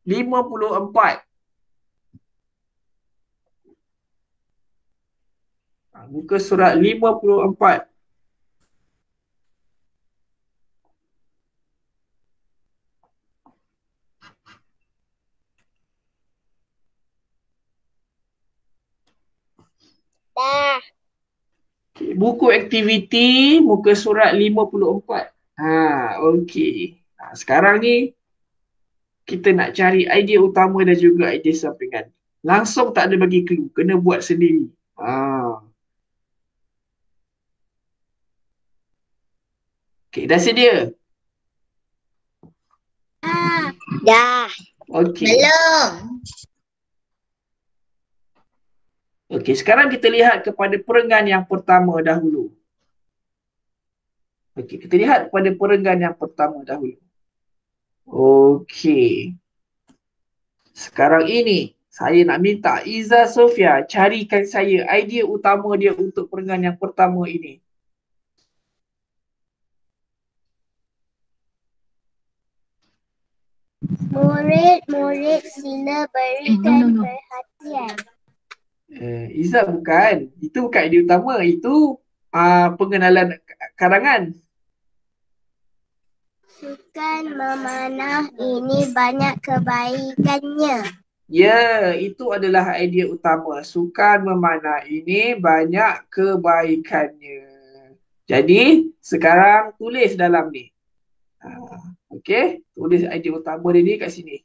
54. Muka surat 54. Dah. Okay. Buku aktiviti muka surat 54. Okey. Sekarang ni kita nak cari idea utama dan juga idea sampingan. Langsung tak ada bagi clue, kena buat sendiri. Okey, dah sedia? Dah. Okey. Belum. Okey, sekarang kita lihat kepada perenggan yang pertama dahulu. Okey, kita lihat kepada perenggan yang pertama dahulu. Okey. Sekarang ini saya nak minta Iza Sofia carikan saya idea utama dia untuk perenggan yang pertama ini. Murid-murid sila berikan perhatian. Izzat bukan. Itu bukan idea utama. Itu pengenalan karangan. Sukan memanah ini banyak kebaikannya. Ya, itu adalah idea utama. Sukan memanah ini banyak kebaikannya. Jadi, sekarang tulis dalam ni. Okey, tulis idea utama dia ni kat sini.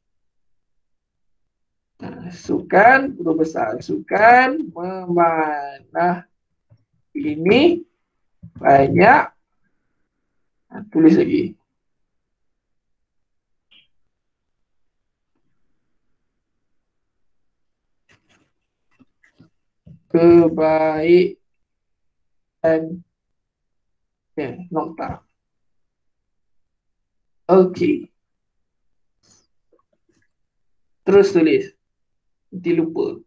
Sukan, huruf besar. Sukan memanah ini banyak. Tulis lagi. Kebaikan. Nokta. Okey. Terus tulis. Nanti lupa.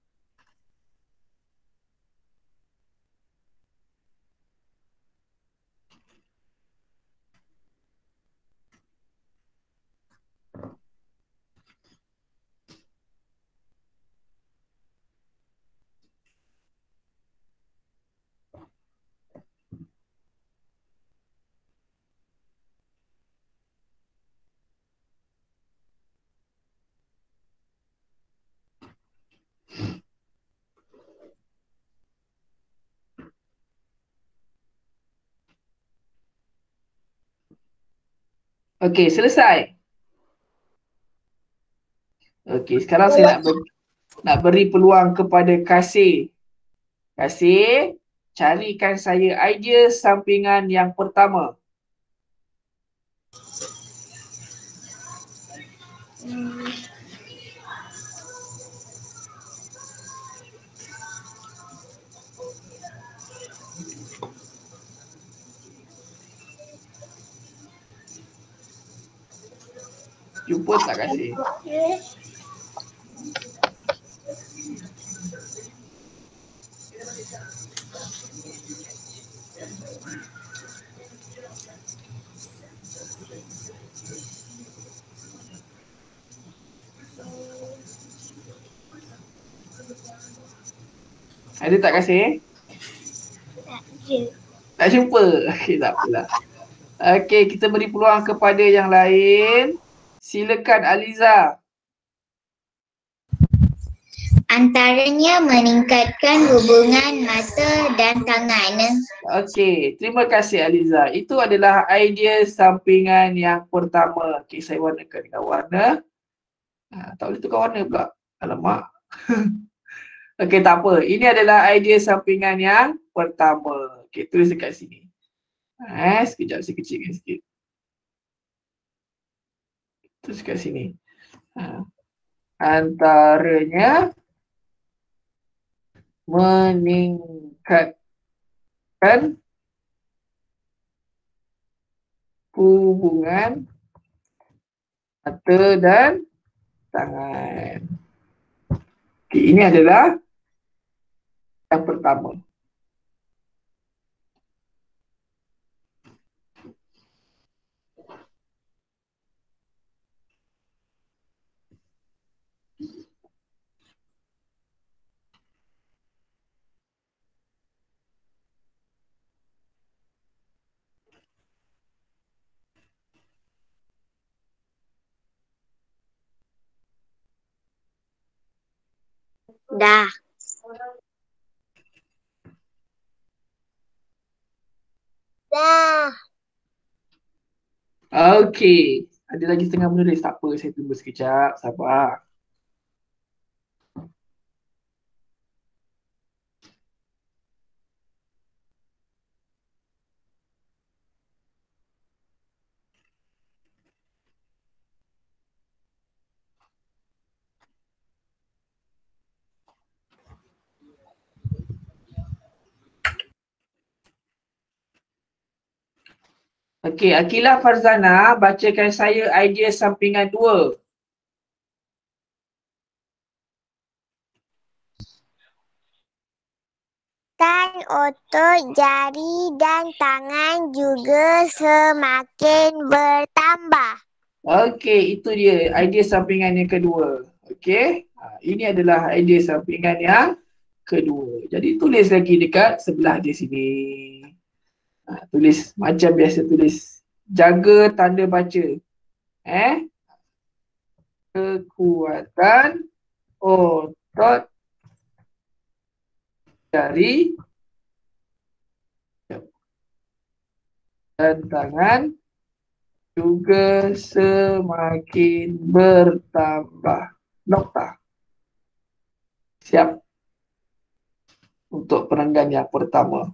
Okey, selesai. Okey, sekarang saya nak beri peluang kepada Kasih. Kasih, carikan saya idea sampingan yang pertama. Jumpa tak Kasih? Ada tak Kasih? Tak jumpa? Okey, tak apalah. Okey, kita beri peluang kepada yang lain. Silakan Aliza. Antaranya meningkatkan hubungan mata dan tangan. Okey, terima kasih Aliza. Itu adalah idea sampingan yang pertama. Okey, saya warnakan dengan warna. Tak boleh tukar warna pula. Alamak. Okey, tak apa. Ini adalah idea sampingan yang pertama. Okey, tulis dekat sini. Sekejap saya kecilkan sikit. Tulis dekat sini. Antaranya meningkatkan hubungan mata dan tangan. Okey, ini adalah yang pertama. Dah. Dah. Okey, ada lagi setengah menulis. Tak apa, saya tunggu sekejap. Sabar. Okey, Akilah Farzana, bacakan saya idea sampingan 2. Kan otot jari dan tangan juga semakin bertambah. Okey, itu dia idea sampingan yang kedua. Okey, ini adalah idea sampingan yang kedua. Jadi tulis lagi dekat sebelah dia sini. Tulis macam biasa tulis. Jaga tanda baca. Kekuatan otot jari dan tangan juga semakin bertambah. Nokta. Siap untuk perenggan yang pertama.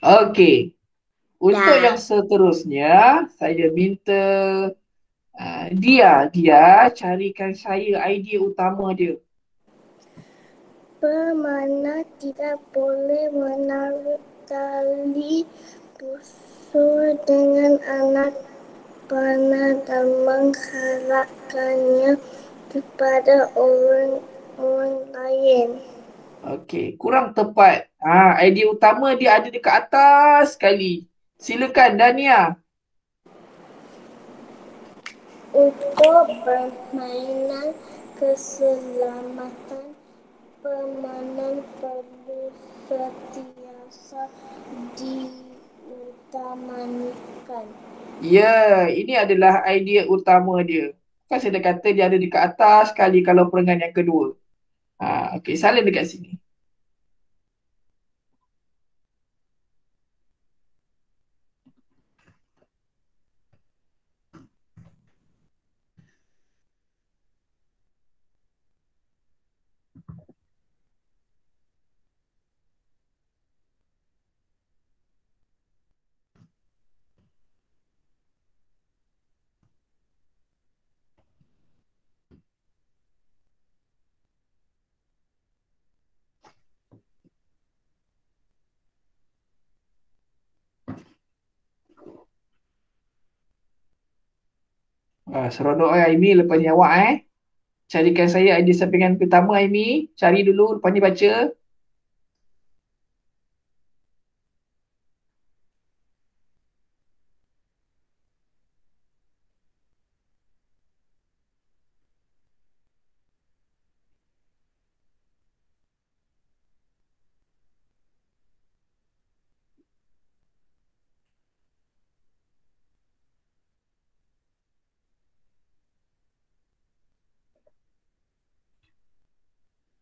Okey. Untuk yang seterusnya, saya minta dia carikan saya idea utama dia. Pemanah tidak boleh menarik tali busur dengan anak panah dan mengharapkannya kepada orang lain. Okey, kurang tepat. Idea utama dia ada dekat atas sekali. Silakan Dania. Untuk permainan keselamatan, pemanah perlu sentiasa diutamakan. Ya, ini adalah idea utama dia. Kan saya dah kata dia ada dekat atas sekali kalau perenggan yang kedua. Okey, salin dekat sini. Seronok Aimi lepas ni awak carikan saya idea sampingan pertama Aimi. Cari dulu lepas ni baca.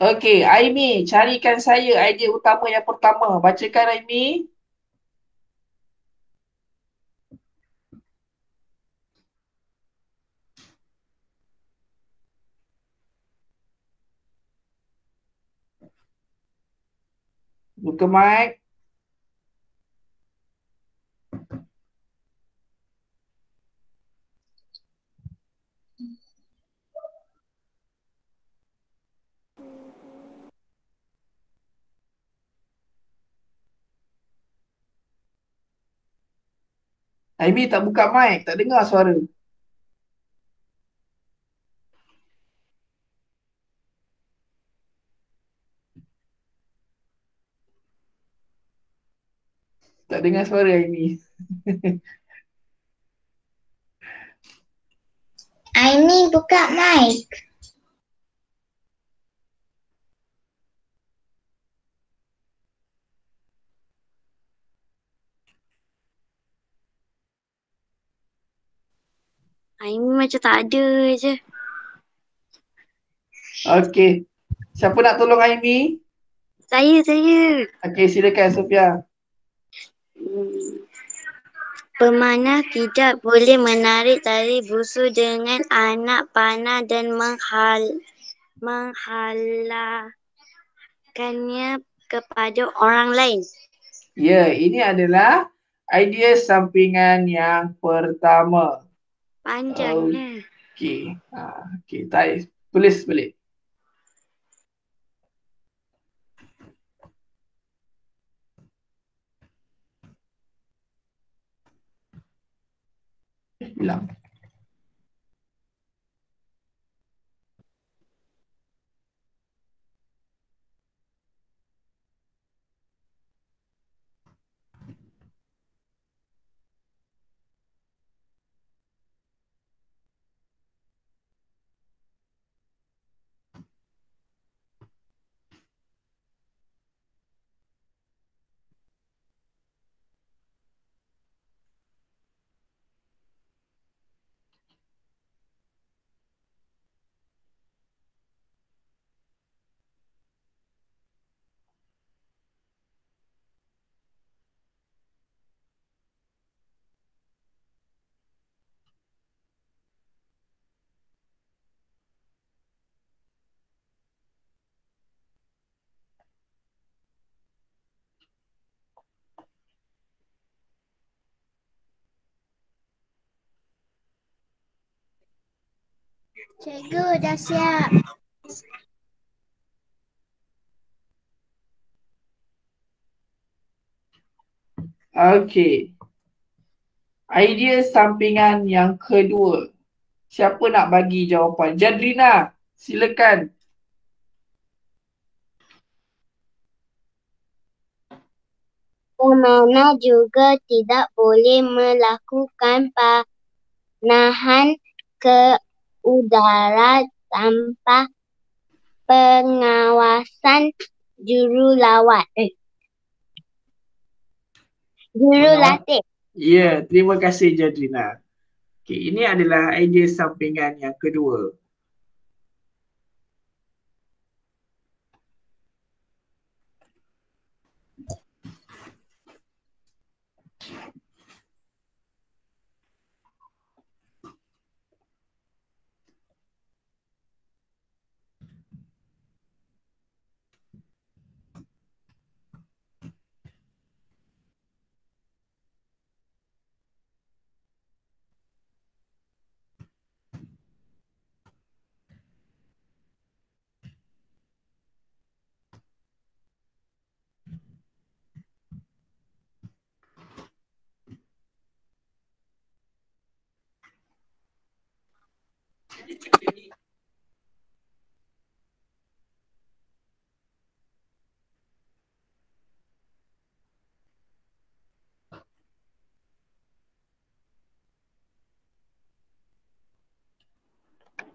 Okey, Aimi, carikan saya idea utama yang pertama. Bacakan Aimi. Buka mic. Aimi tak buka mic, tak dengar suara. Tak dengar suara Aimi. Aimi buka mic. Aimi macam tak ada je. Okey. Siapa nak tolong Aimi? Saya. Okey, silakan Sofia. Pemanah tidak boleh menarik tali busur dengan anak panah dan menghalalkannya kepada orang lain. Ya, ini adalah idea sampingan yang pertama. Panjangnya. Okey. Okey, tak tulis balik. Hilang. Cikgu dah siap. Okey. Idea sampingan yang kedua. Siapa nak bagi jawapan? Jadrina, silakan. Pemanah juga tidak boleh melakukan panahan ke udara tanpa pengawasan jurulatih. Ya, terima kasih Jadrina. Okey, ini adalah idea sampingan yang kedua.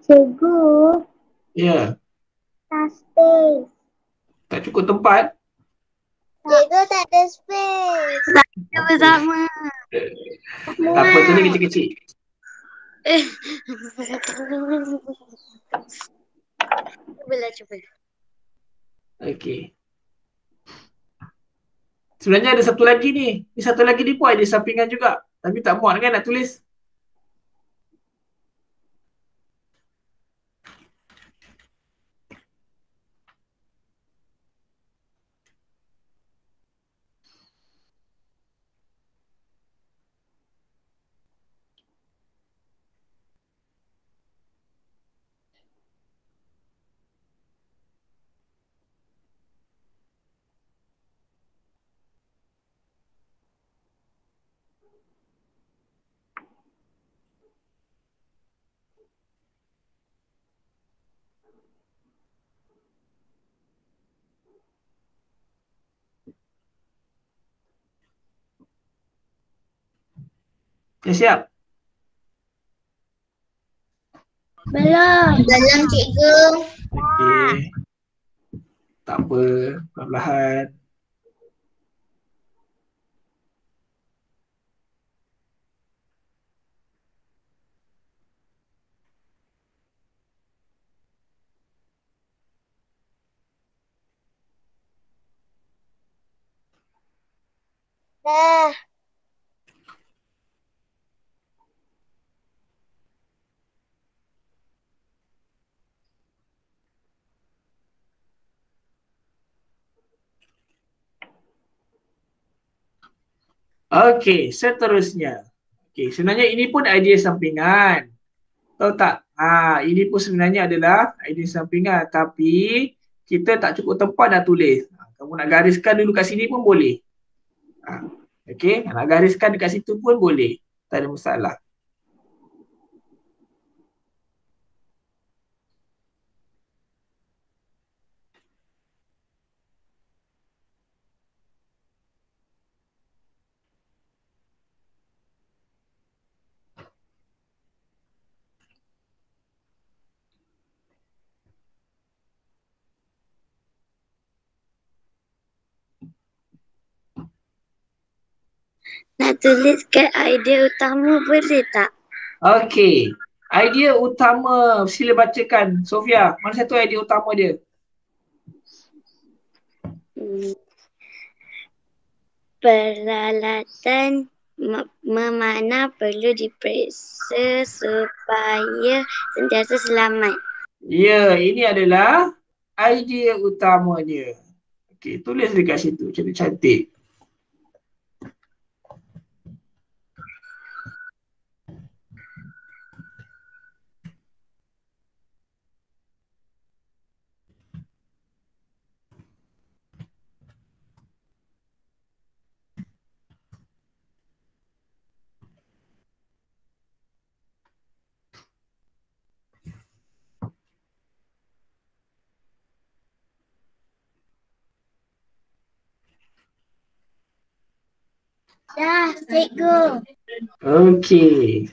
Cikgu, Ya, tak space. tak cukup tempat. Cikgu tak ada space. Bersama. Tak apa, tulis kecil-kecil. Cuba. Okey. Sebenarnya ada satu lagi ni. Ni satu lagi ni pun ada sampingan juga. Tapi tak muat kan nak tulis. Dah siap? Belum. Belum, cikgu. Okey. Tak apa, perlahan-lahan. Dah. Okey, seterusnya. Okey, sebenarnya ini pun idea sampingan. Tahu tak? Ini pun sebenarnya adalah idea sampingan, tapi kita tak cukup tempat nak tulis. Kamu nak gariskan dulu kat sini pun boleh. Okey, nak gariskan dekat situ pun boleh. Tak ada masalah. Nak tuliskan idea utama boleh tak? Okey. Idea utama sila bacakan. Sofia, mana satu idea utama dia? Peralatan memanah perlu diperiksa supaya sentiasa selamat. Ya, ini adalah idea utamanya. Okey, tulis dekat situ cantik-cantik. Dah, cikgu. Okey.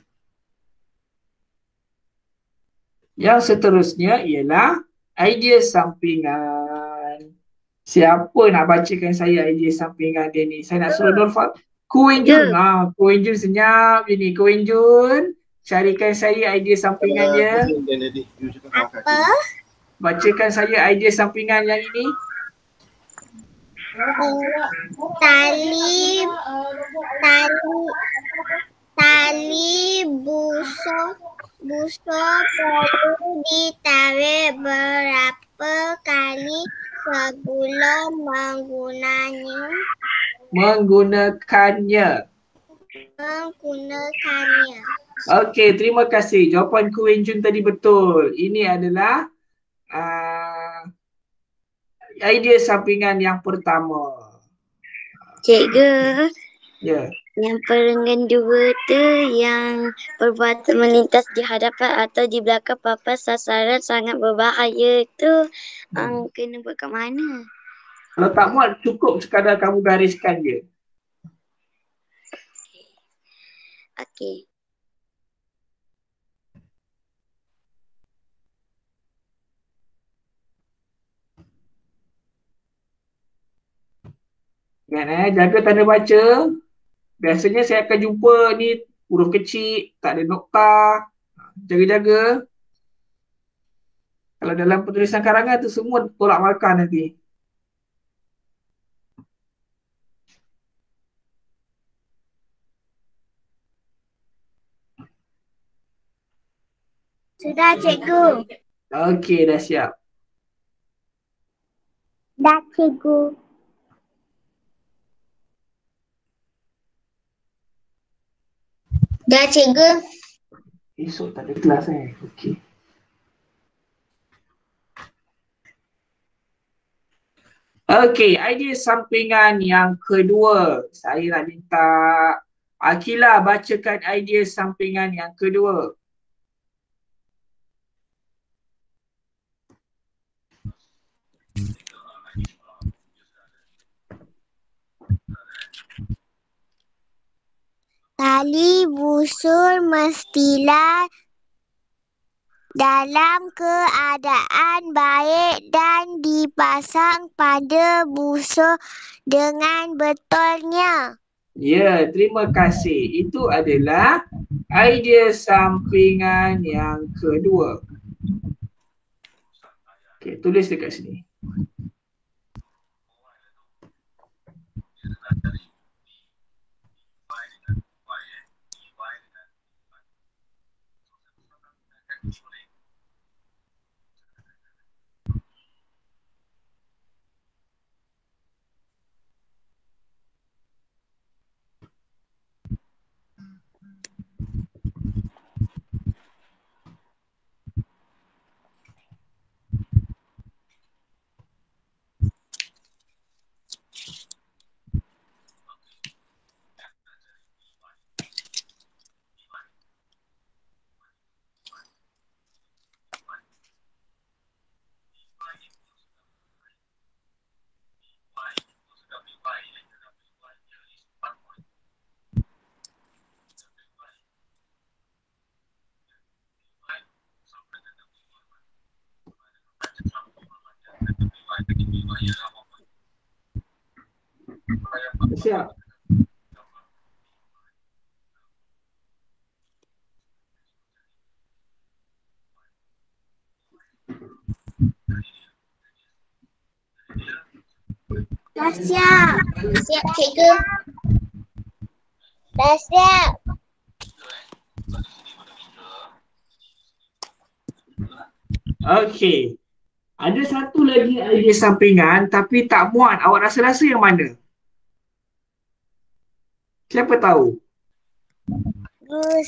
Yang seterusnya ialah idea sampingan. Siapa nak bacakan saya idea sampingan dia ni? Saya nak suruh Nurfat. Kuin Jun. Kuin Jun senyap je ni. Kuin Jun, carikan saya idea sampingan dia. Apa? Bacakan saya idea sampingan yang ini. Tali busur perlu ditarik berapa kali sebelum menggunakannya. Okey, terima kasih. Jawapan Kuin Jun tadi betul. Ini adalah idea sampingan yang pertama. Cikgu, Ya. yang perenggan dua tu yang perbuatan melintas di hadapan atau di belakang papan sasaran sangat berbahaya tu kena buat kat mana? Kalau tak muat, cukup sekadar kamu gariskan je. Okey. Ingat jaga tanda baca. Biasanya saya akan jumpa ni huruf kecil, tak ada nokta. Jaga-jaga. Kalau dalam penulisan karangan tu semua tolak markah nanti. Sudah, cikgu. Okey, dah siap. Dah, cikgu. Dah, cikgu. Esok tak ada kelas Okey. Okey, idea sampingan yang kedua. Saya nak minta Akila bacakan idea sampingan yang kedua. Tali busur mestilah dalam keadaan baik dan dipasang pada busur dengan betulnya. Ya, terima kasih. Itu adalah idea sampingan yang kedua. Okey, tulis dekat sini. Dah siap? Dah siap. Siap, cikgu. Dah siap. Okey. Ada satu lagi idea sampingan tapi tak muat. Awak rasa-rasa yang mana? Siapa tahu?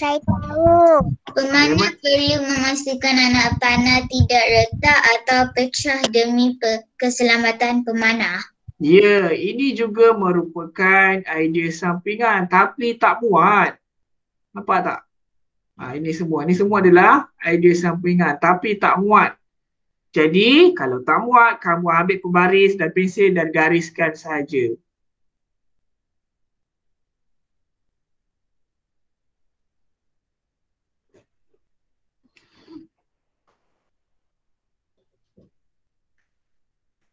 Saya tahu. Pemanah perlu memastikan anak panah tidak retak atau pecah demi keselamatan pemanah. Ya, ini juga merupakan idea sampingan tapi tak muat. Nampak tak? Ini semua adalah idea sampingan tapi tak muat. Jadi, kalau tak muat, kamu ambil pembaris dan pensil dan gariskan sahaja.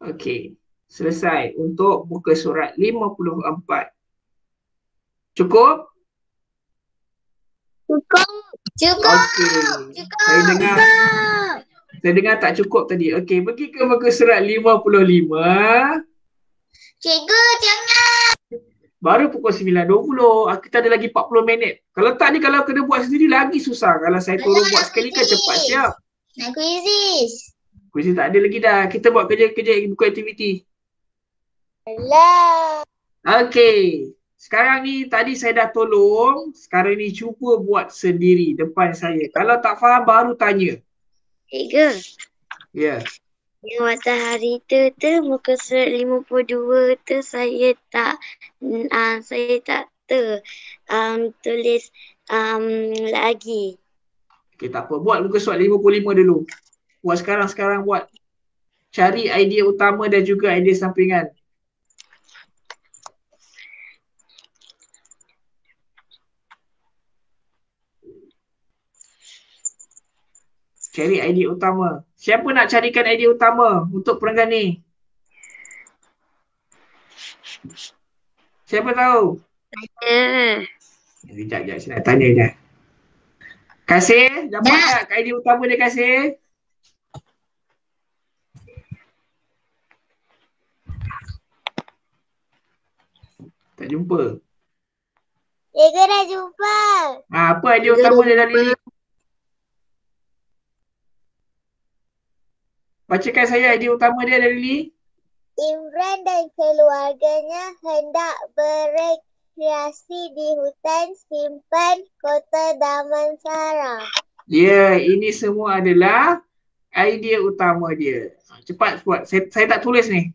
Okey, selesai untuk muka surat 54. Cukup? Cukup. Okey. Saya dengar tak cukup tadi. Okey, pergi ke muka surat 55. Cikgu, jangan. Baru pukul 9.20. Kita ada lagi 40 minit. Kalau tak ni, kalau kena buat sendiri lagi susah. Kalau saya turun buat sekali kan cepat siap. Nak kuisis. Kuisi tak ada lagi dah. Kita buat kerja-kerja buku aktiviti. Alah. Okey. Sekarang ni tadi saya dah tolong. Sekarang ni cuba buat sendiri depan saya. Kalau tak faham baru tanya. Cikgu, Ya. yang matahari tu muka surat 52 tu saya tak tulis lagi. Okey, tak apa. Buat muka surat 55 dulu. Buat sekarang buat. Cari idea utama dan juga idea sampingan. Cari idea utama. Siapa nak carikan idea utama untuk perenggan ni? Siapa tahu? Sekejap, saya nak tanya je. Kasih, dapat tak idea utama dia Kasih? Tak jumpa. Cikgu dah jumpa. Apa idea utama dia dari ni? Bacakan saya idea utama dia dari ni. Imran dan keluarganya hendak berekreasi di hutan simpan Kota Damansara. Ya, ini semua adalah idea utama dia. Cepat buat. Saya tak tulis ni.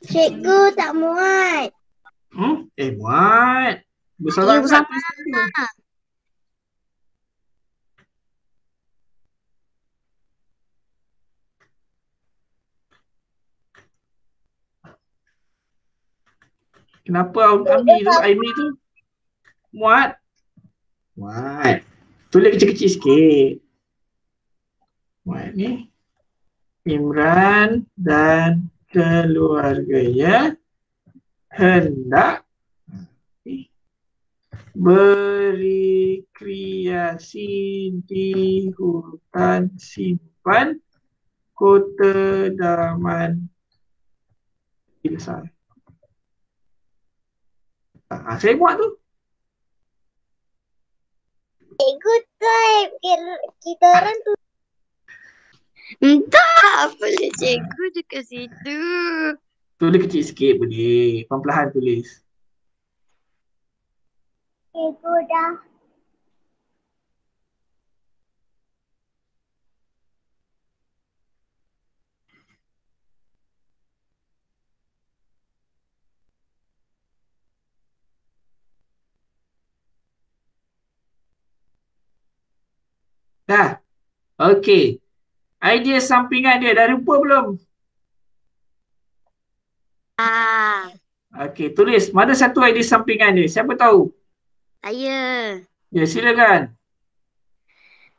Cikgu tak muat. Muat. Besar sangat tulisan tu. Kenapa Aimee tu muat? Muat. Tulis kecil-kecil sikit. Muat ni. Imran dan keluarganya hendak berrekreasi di hutan simpan Kota Damansara. Saya buat tu. Cikgu type. Kita orang tu. Tak boleh cikgu dekat situ. Tulis kecil sikit boleh. Perlahan-lahan tulis. Cikgu dah. Dah. Okey. Idea sampingan dia dah lupa belum? Ah, Okey, tulis. Mana satu idea sampingan dia? Siapa tahu? saya. Ya, silakan.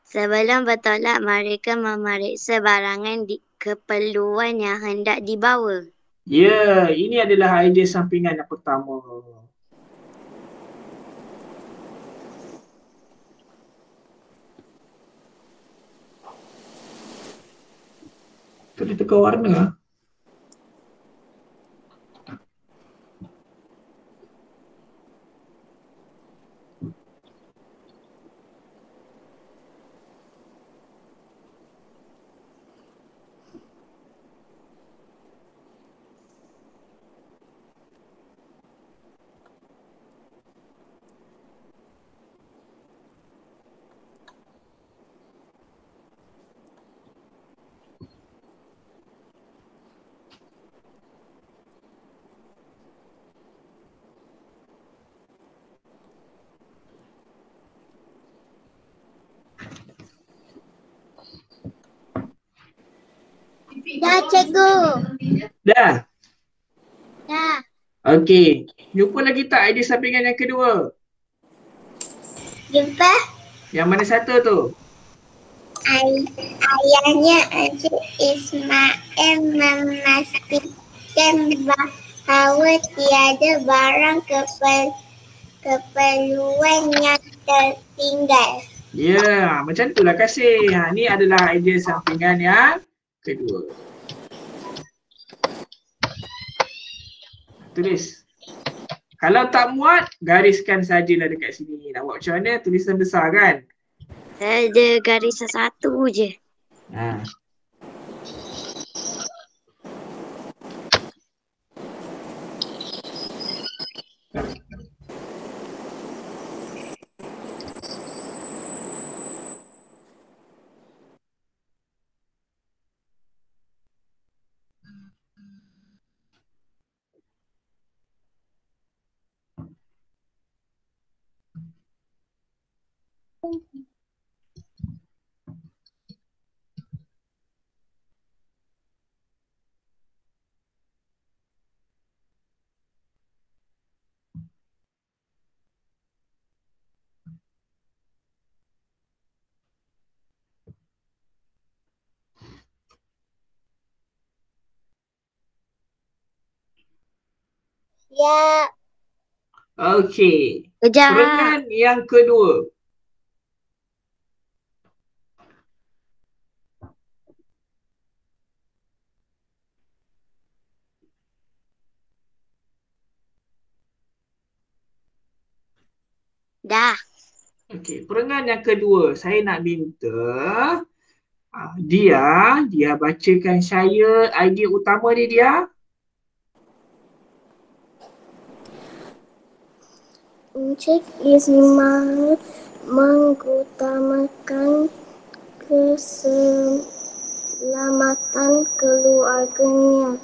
Sebelum bertolak, mereka memeriksa barangan keperluan yang hendak dibawa. Ya, ini adalah idea sampingan yang pertama. Tu dia tukar warna. Dah, cikgu. Dah. Dah. Okey. Jumpa lagi tak idea sampingan yang kedua? Jumpa Yang mana satu tu? ayahnya Encik Ismail memastikan bahawa tiada barang keperluan yang tertinggal. Ya, macam itulah kasih. Ni adalah idea sampingan yang kedua. Tulis. Kalau tak muat, gariskan sajalah dekat sini. Nak buat macam mana? Tulisan besar kan? Saya ada garisan satu je. Ha. Ya, Okey. Kejap. Perengan yang kedua. Dah. Okey, perengan yang kedua. Saya nak minta dia bacakan saya idea utama dia. Encik Ismail mengutamakan keselamatan keluarganya.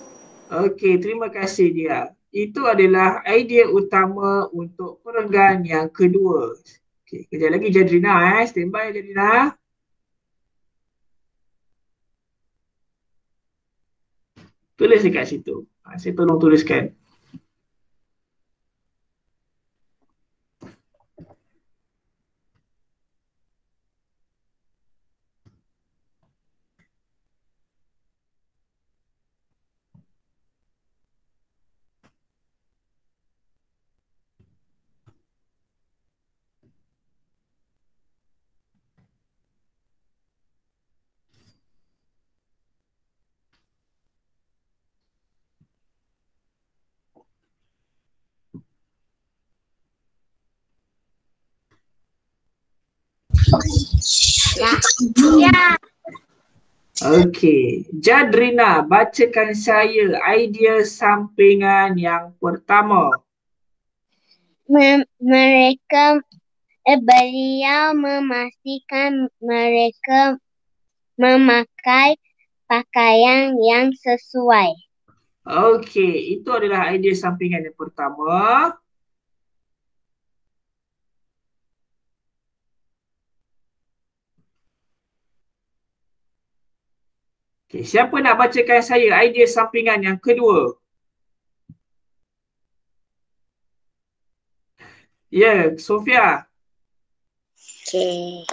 Okey, terima kasih dia. Itu adalah idea utama untuk perenggan yang kedua. Okey, kejap lagi Jadrina Standby Jadrina. Tulis dekat situ. Saya tolong tuliskan. Ya. Okey, Jadrina, bacakan saya idea sampingan yang pertama. Beliau memastikan mereka memakai pakaian yang sesuai. Okey, itu adalah idea sampingan yang pertama. Okey, siapa nak bacakan saya idea sampingan yang kedua? Ya, Sofia. Okey.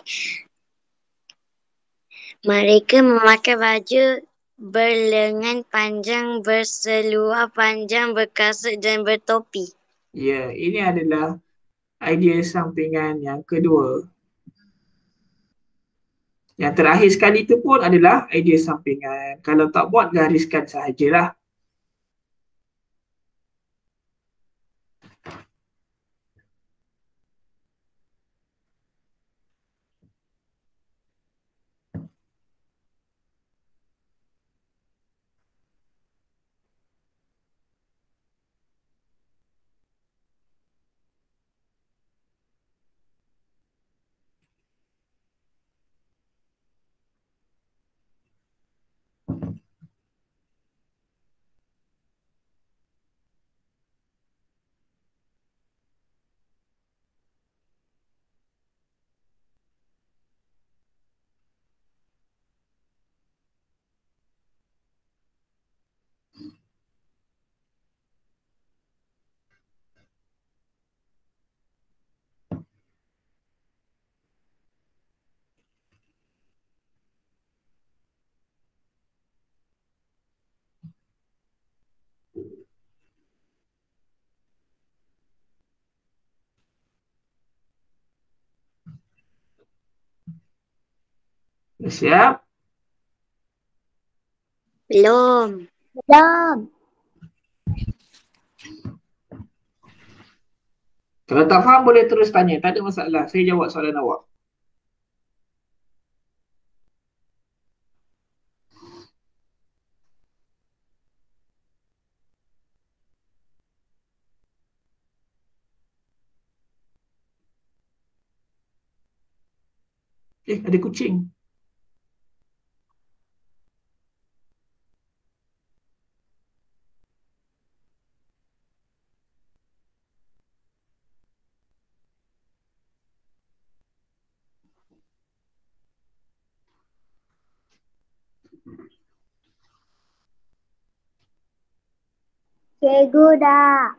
Mereka memakai baju berlengan panjang, berseluar panjang, berkasut dan bertopi. Ya, ini adalah idea sampingan yang kedua. Yang terakhir sekali itu pun adalah idea sampingan. Kalau tak buat, gariskan sahajalah. Dah siap? Belum. Belum. Kalau tak faham boleh terus tanya. Tak ada masalah. Saya jawab soalan awak. Ada kucing. Cikgu dah.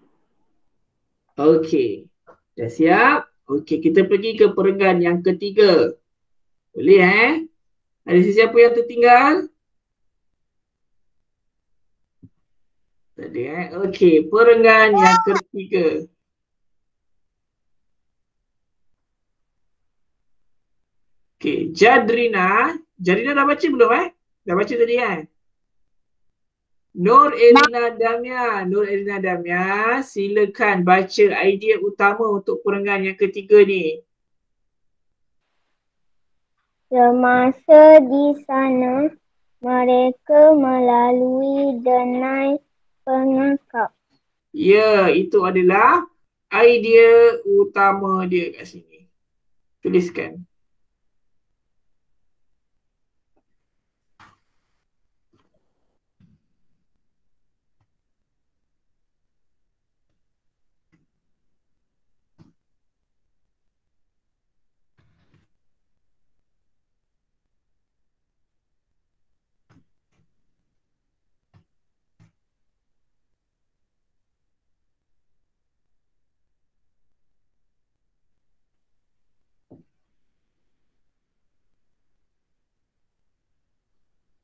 Okey. Dah siap? Okey, kita pergi ke perenggan yang ketiga. Boleh Ada sesiapa yang tertinggal? Tak ada Okey, perenggan yang ketiga. Okey, Jadrina. Jadrina dah baca belum Dah baca tadi Nur Elina Damia. Nur Elina Damia, silakan baca idea utama untuk perenggan yang ketiga ni. Semasa di sana, mereka melalui denai pengakap. Ya, itu adalah idea utama dia kat sini. Tuliskan.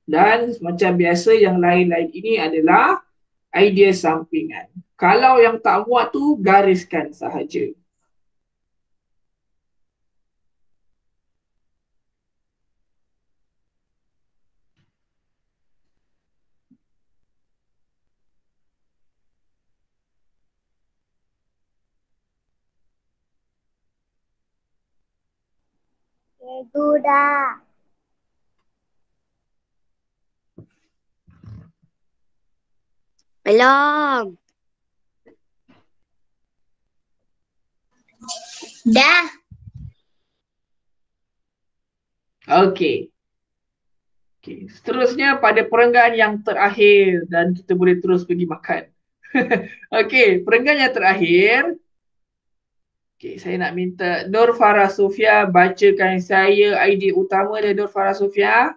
Dan macam biasa yang lain-lain ini adalah idea sampingan. Kalau yang tak muat tu, gariskan sahaja. Cikgu dah. Belum. Dah. Okey. Seterusnya pada perenggan yang terakhir dan kita boleh terus pergi makan. Okey, perenggan yang terakhir. Okey, saya nak minta Nur Farah Sofia bacakan saya idea utama dari Nur Farah Sofia.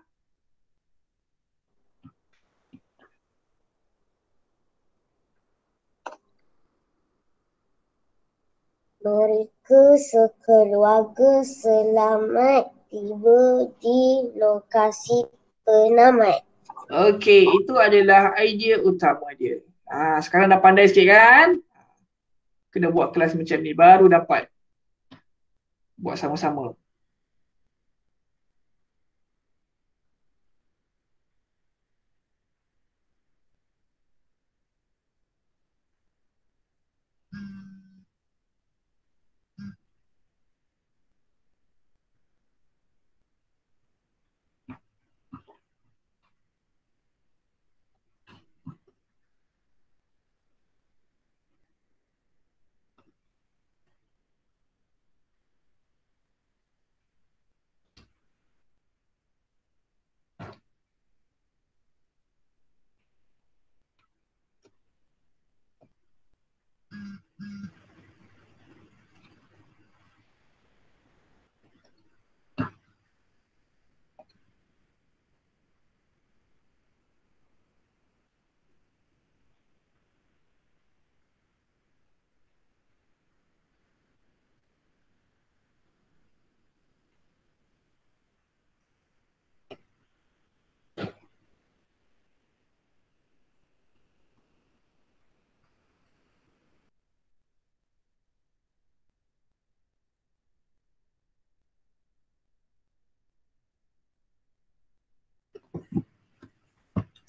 Mereka sekeluarga selamat tiba di lokasi penamat. Okey, itu adalah idea utama dia. Sekarang dah pandai sikit kan? Kena buat kelas macam ni baru dapat buat sama-sama.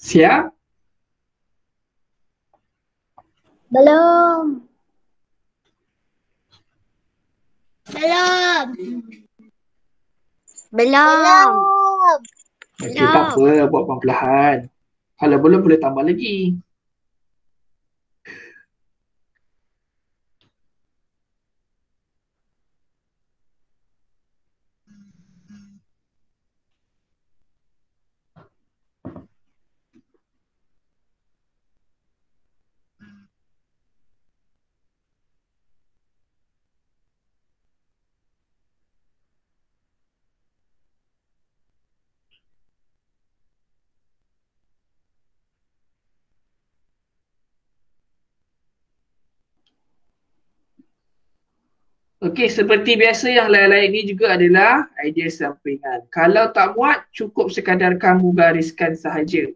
Siap? Belum. Belum. Belum. Okey, tak apa, buat perlahan-lahan. Kalau belum boleh tambah lagi. Okey, seperti biasa yang lain-lain ni juga adalah idea sampingan. Kalau tak muat, cukup sekadar kamu gariskan sahaja.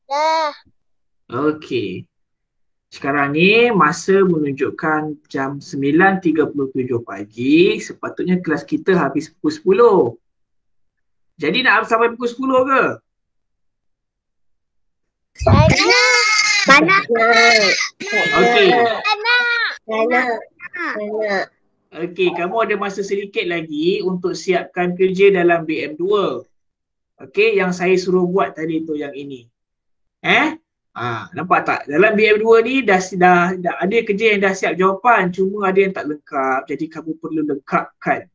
Dah. Okey. Sekarang ni masa menunjukkan jam 9.37 pagi. Sepatutnya kelas kita habis pukul 10. Jadi nak sampai pukul 10 ke? Mana? Okey. Mana? Okey, kamu ada masa sedikit lagi untuk siapkan kerja dalam BM2. Okey, yang saya suruh buat tadi tu yang ini. Nampak tak? Dalam BM2 ni dah ada kerja yang dah siap jawapan, cuma ada yang tak lengkap. Jadi kamu perlu lengkapkan.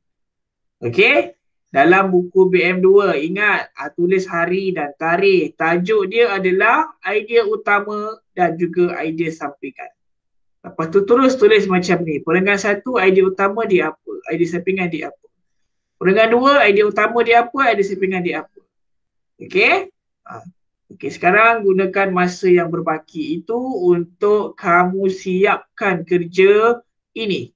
Okey? Dalam buku BM2, ingat tulis hari dan tarikh. Tajuk dia adalah idea utama dan juga idea sampingan. Lepas tu terus tulis macam ni. Perenggan 1, idea utama dia apa? Idea sampingan dia apa? Perenggan 2, idea utama dia apa? Idea sampingan dia apa? Okey? Okey, sekarang gunakan masa yang berbaki itu untuk kamu siapkan kerja ini.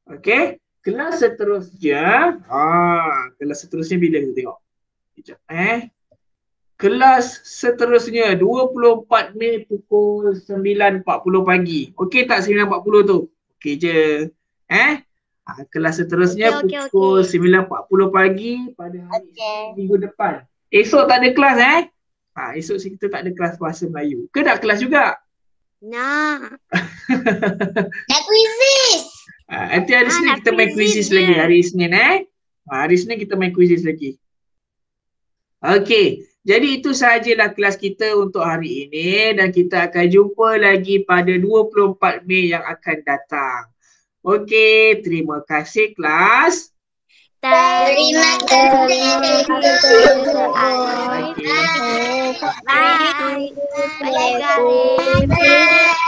Okey? Kelas seterusnya, kelas seterusnya bila kita tengok? Sekejap, kelas seterusnya 24 Mei pukul 9.40 pagi. Okey tak 9.40 tu? Okey je. Kelas seterusnya Okey, okey, pukul okey. 9.40 pagi pada hari Okey. minggu depan. Esok tak ada kelas esok kita tak ada kelas bahasa Melayu. Ke nak kelas juga? Nak. Nak kuisis. Nanti hari Senin nak kita main quizzes quizzes je. lagi. Hari Senin hari Senin kita main quizzes lagi. Okey. Jadi itu sahajalah kelas kita untuk hari ini dan kita akan jumpa lagi pada 24 Mei yang akan datang. Okey, terima kasih kelas. Terima kasih. Okey. Bye. Bye juga. Bye.